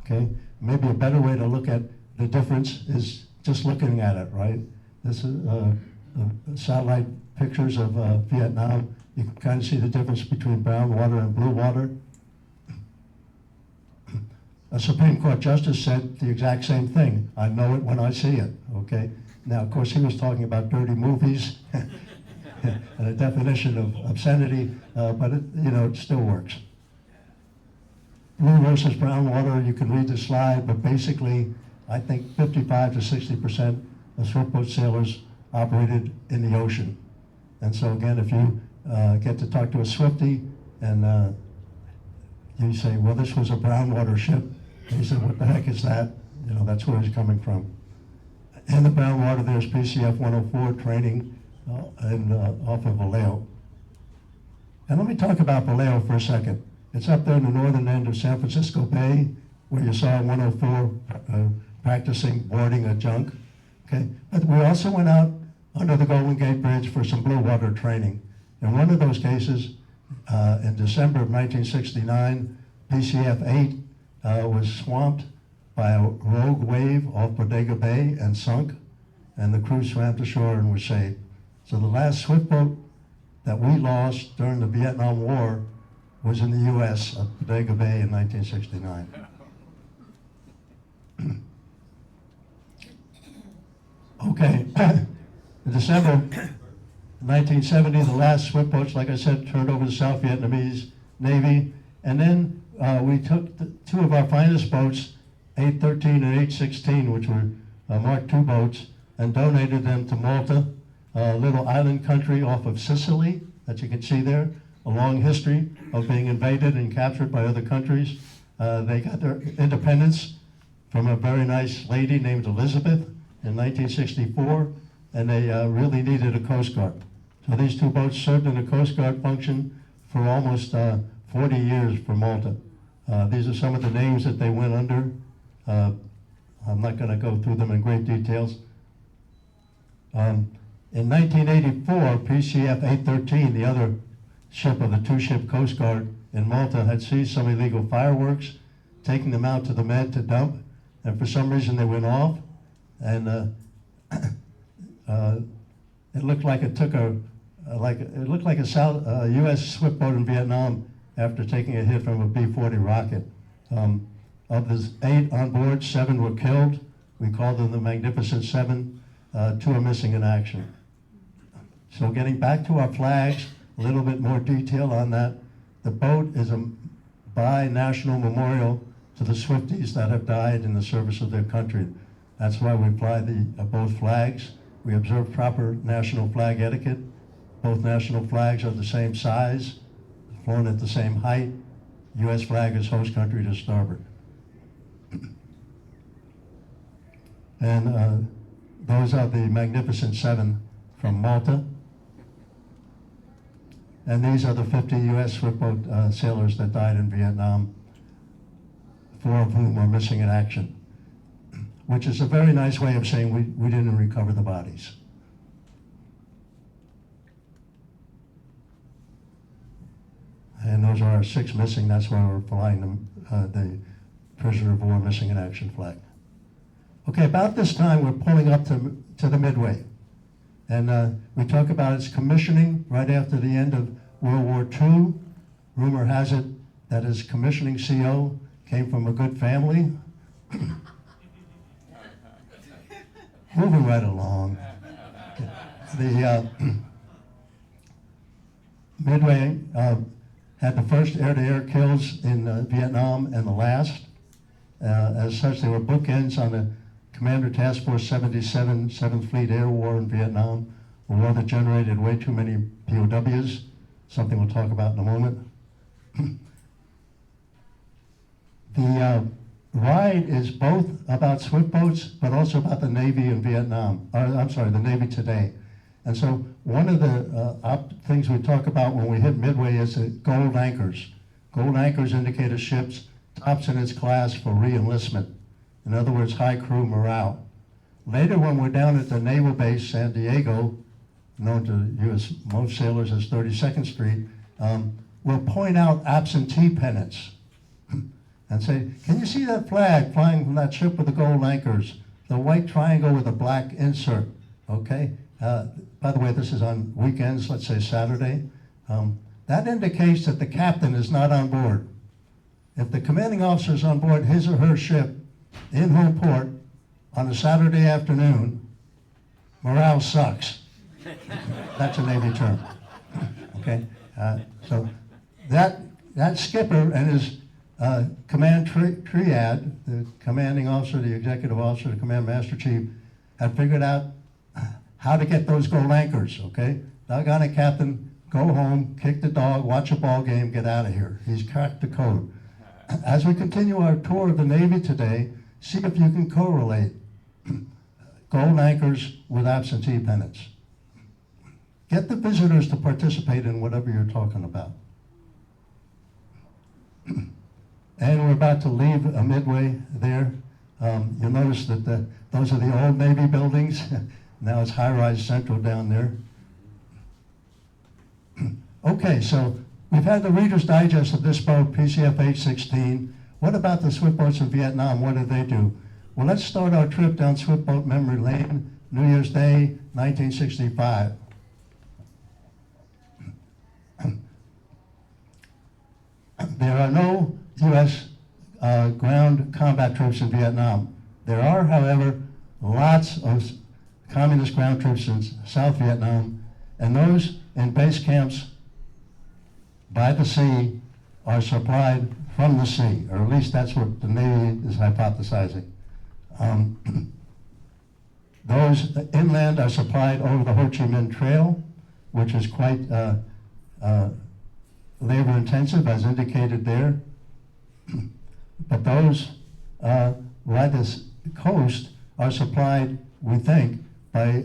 Okay, maybe a better way to look at the difference is just looking at it, right? This is satellite pictures of Vietnam. You can kind of see the difference between brown water and blue water. A Supreme Court justice said the exact same thing. I know it when I see it, okay? Now, of course, he was talking about dirty movies and a definition of obscenity, but it, it still works. Blue versus brown water, you can read the slide, but basically, I think 55 to 60% of swiftboat sailors operated in the ocean. And so again, if you get to talk to a Swiftie and you say, well, this was a brown water ship, and he said, what the heck is that? That's where he's coming from. In the brown water, there's PCF 104 training off of Vallejo. And let me talk about Vallejo for a second. It's up there in the northern end of San Francisco Bay, where you saw 104 practicing boarding a junk. Okay, but we also went out under the Golden Gate Bridge for some blue water training. In one of those cases, in December of 1969, PCF 8 was swamped by a rogue wave off Bodega Bay and sunk, and the crew swam to shore and was saved. So the last swiftboat that we lost during the Vietnam War was in the U.S. at Bodega Bay in 1969. Okay, in December 1970, the last swiftboats, like I said, turned over to the South Vietnamese Navy, and then we took 2 of our finest boats, 813 and 816, which were Mark II boats, and donated them to Malta, a little island country off of Sicily that you can see there, a long history of being invaded and captured by other countries. They got their independence from a very nice lady named Elizabeth in 1964, and they really needed a Coast Guard. So these 2 boats served in a Coast Guard function for almost 40 years for Malta. These are some of the names that they went under. I'm not going to go through them in great details. In 1984, PCF 813, the other ship of the 2-ship Coast Guard in Malta, had seized some illegal fireworks, taking them out to the Med to dump, and for some reason they went off, and it looked like it took a U.S. swiftboat in Vietnam after taking a hit from a B-40 rocket. Of the 8 on board, 7 were killed. We called them the Magnificent Seven. 2 are missing in action. So getting back to our flags, a little bit more detail on that. The boat is a bi-national memorial to the Swifties that have died in the service of their country. That's why we fly both flags. We observe proper national flag etiquette. Both national flags are the same size, flown at the same height. U.S. flag is host country to starboard. And those are the Magnificent Seven from Malta. And these are the 50 U.S. swiftboat sailors that died in Vietnam, 4 of whom are missing in action, which is a very nice way of saying we didn't recover the bodies. And those are our 6 missing. That's why we're flying them, the prisoner of war missing in action flag. Okay, about this time we're pulling up to the Midway. And we talk about its commissioning right after the end of World War II. Rumor has it that its commissioning CO came from a good family. Moving right along. The Midway had the first air-to-air kills in Vietnam and the last. As such, they were bookends on the Commander Task Force 77 7th Fleet Air War in Vietnam, a war that generated way too many POWs, something we'll talk about in a moment. The ride is both about swiftboats, but also about the Navy in Vietnam, the Navy today. And so one of the things we talk about when we hit Midway is the gold anchors. Gold anchors indicate a ship's tops in its class for re-enlistment. In other words, high crew morale. Later, when we're down at the Naval Base San Diego, known to you as most sailors as 32nd Street, we'll point out absentee pennants and say, can you see that flag flying from that ship with the gold anchors? The white triangle with a black insert, okay? By the way, this is on weekends, let's say Saturday. That indicates that the captain is not on board. If the commanding officer is on board his or her ship in home port on a Saturday afternoon, morale sucks. That's a Navy term, okay? So that skipper and his command triad, the commanding officer, the executive officer, the command master chief, had figured out how to get those gold anchors, okay? Doggone it, Captain, go home, kick the dog, watch a ball game, get out of here. He's cracked the code. As we continue our tour of the Navy today, see if you can correlate gold anchors with absentee pennants. Get the visitors to participate in whatever you're talking about. And we're about to leave a Midway there. You'll notice that those are the old Navy buildings. Now it's high-rise Central down there. Okay, so we've had the Reader's Digest of this boat, PCF 816. What about the swiftboats in Vietnam? What did they do? Well, let's start our trip down Swiftboat Memory Lane, New Year's Day, 1965. There are no U.S. Ground combat troops in Vietnam. There are, however, lots of communist ground troops in South Vietnam, and those in base camps by the sea are supplied from the sea, or at least that's what the Navy is hypothesizing. Those inland are supplied over the Ho Chi Minh Trail, which is quite labor intensive, as indicated there. But those by this coast are supplied, we think, by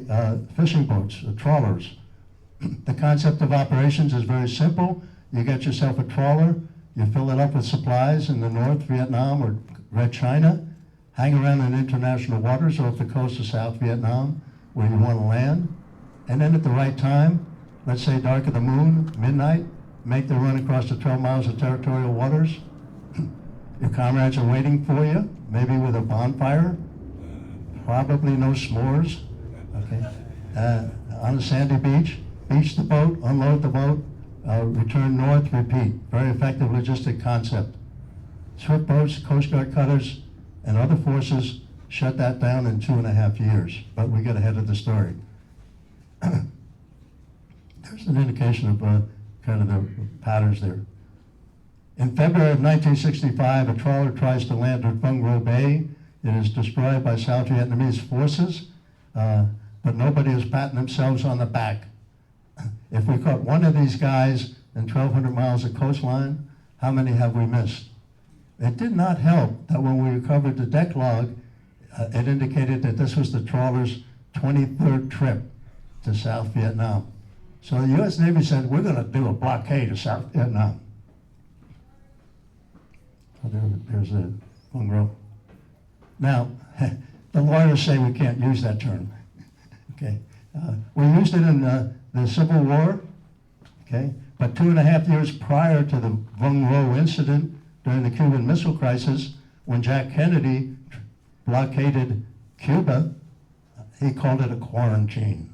fishing boats, trawlers. The concept of operations is very simple. You get yourself a trawler, you fill it up with supplies in the North Vietnam or Red China, hang around in international waters off the coast of South Vietnam where you want to land, and then at the right time, let's say dark of the moon, midnight, make the run across the 12 miles of territorial waters. Your comrades are waiting for you, maybe with a bonfire, probably no s'mores, okay? On a sandy beach, beach the boat, unload the boat, return north, repeat. Very effective logistic concept. Swift boats, Coast Guard cutters, and other forces shut that down in 2.5 years, but we get ahead of the story. There's an indication of kind of the patterns there. In February of 1965, a trawler tries to land at Vung Ro Bay. It is destroyed by South Vietnamese forces, but nobody is patting themselves on the back. If we caught one of these guys in 1,200 miles of coastline, How many have we missed? It did not help that when we recovered the deck log, it indicated that this was the trawler's 23rd trip to South Vietnam. So the U.S. Navy said, we're going to do a blockade of South Vietnam. Oh, there's a Monroe. Now, the lawyers say we can't use that term. Okay, we used it in the Civil War. Okay, but 2.5 years prior to the Vung Ro incident during the Cuban Missile Crisis, when Jack Kennedy blockaded Cuba, he called it a quarantine.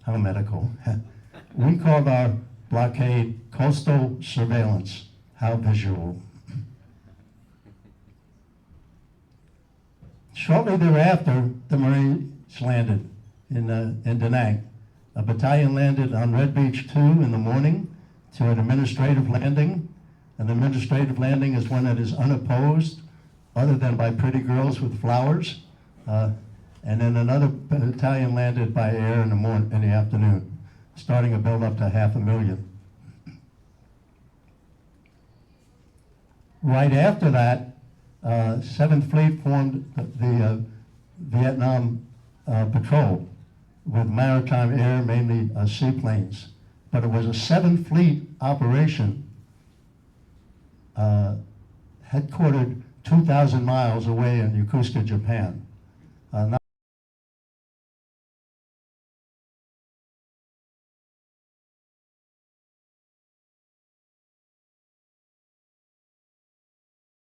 How medical. We called our blockade coastal surveillance. How visual. Shortly thereafter, the Marines landed in Da Nang. A battalion landed on Red Beach 2 in the morning to an administrative landing. An administrative landing is one that is unopposed, other than by pretty girls with flowers. And then another battalion landed by air in the afternoon, starting a build up to 500,000. Right after that, 7th Fleet formed the Vietnam Patrol with maritime air, mainly seaplanes. But it was a 7th Fleet operation headquartered 2,000 miles away in Yokosuka, Japan.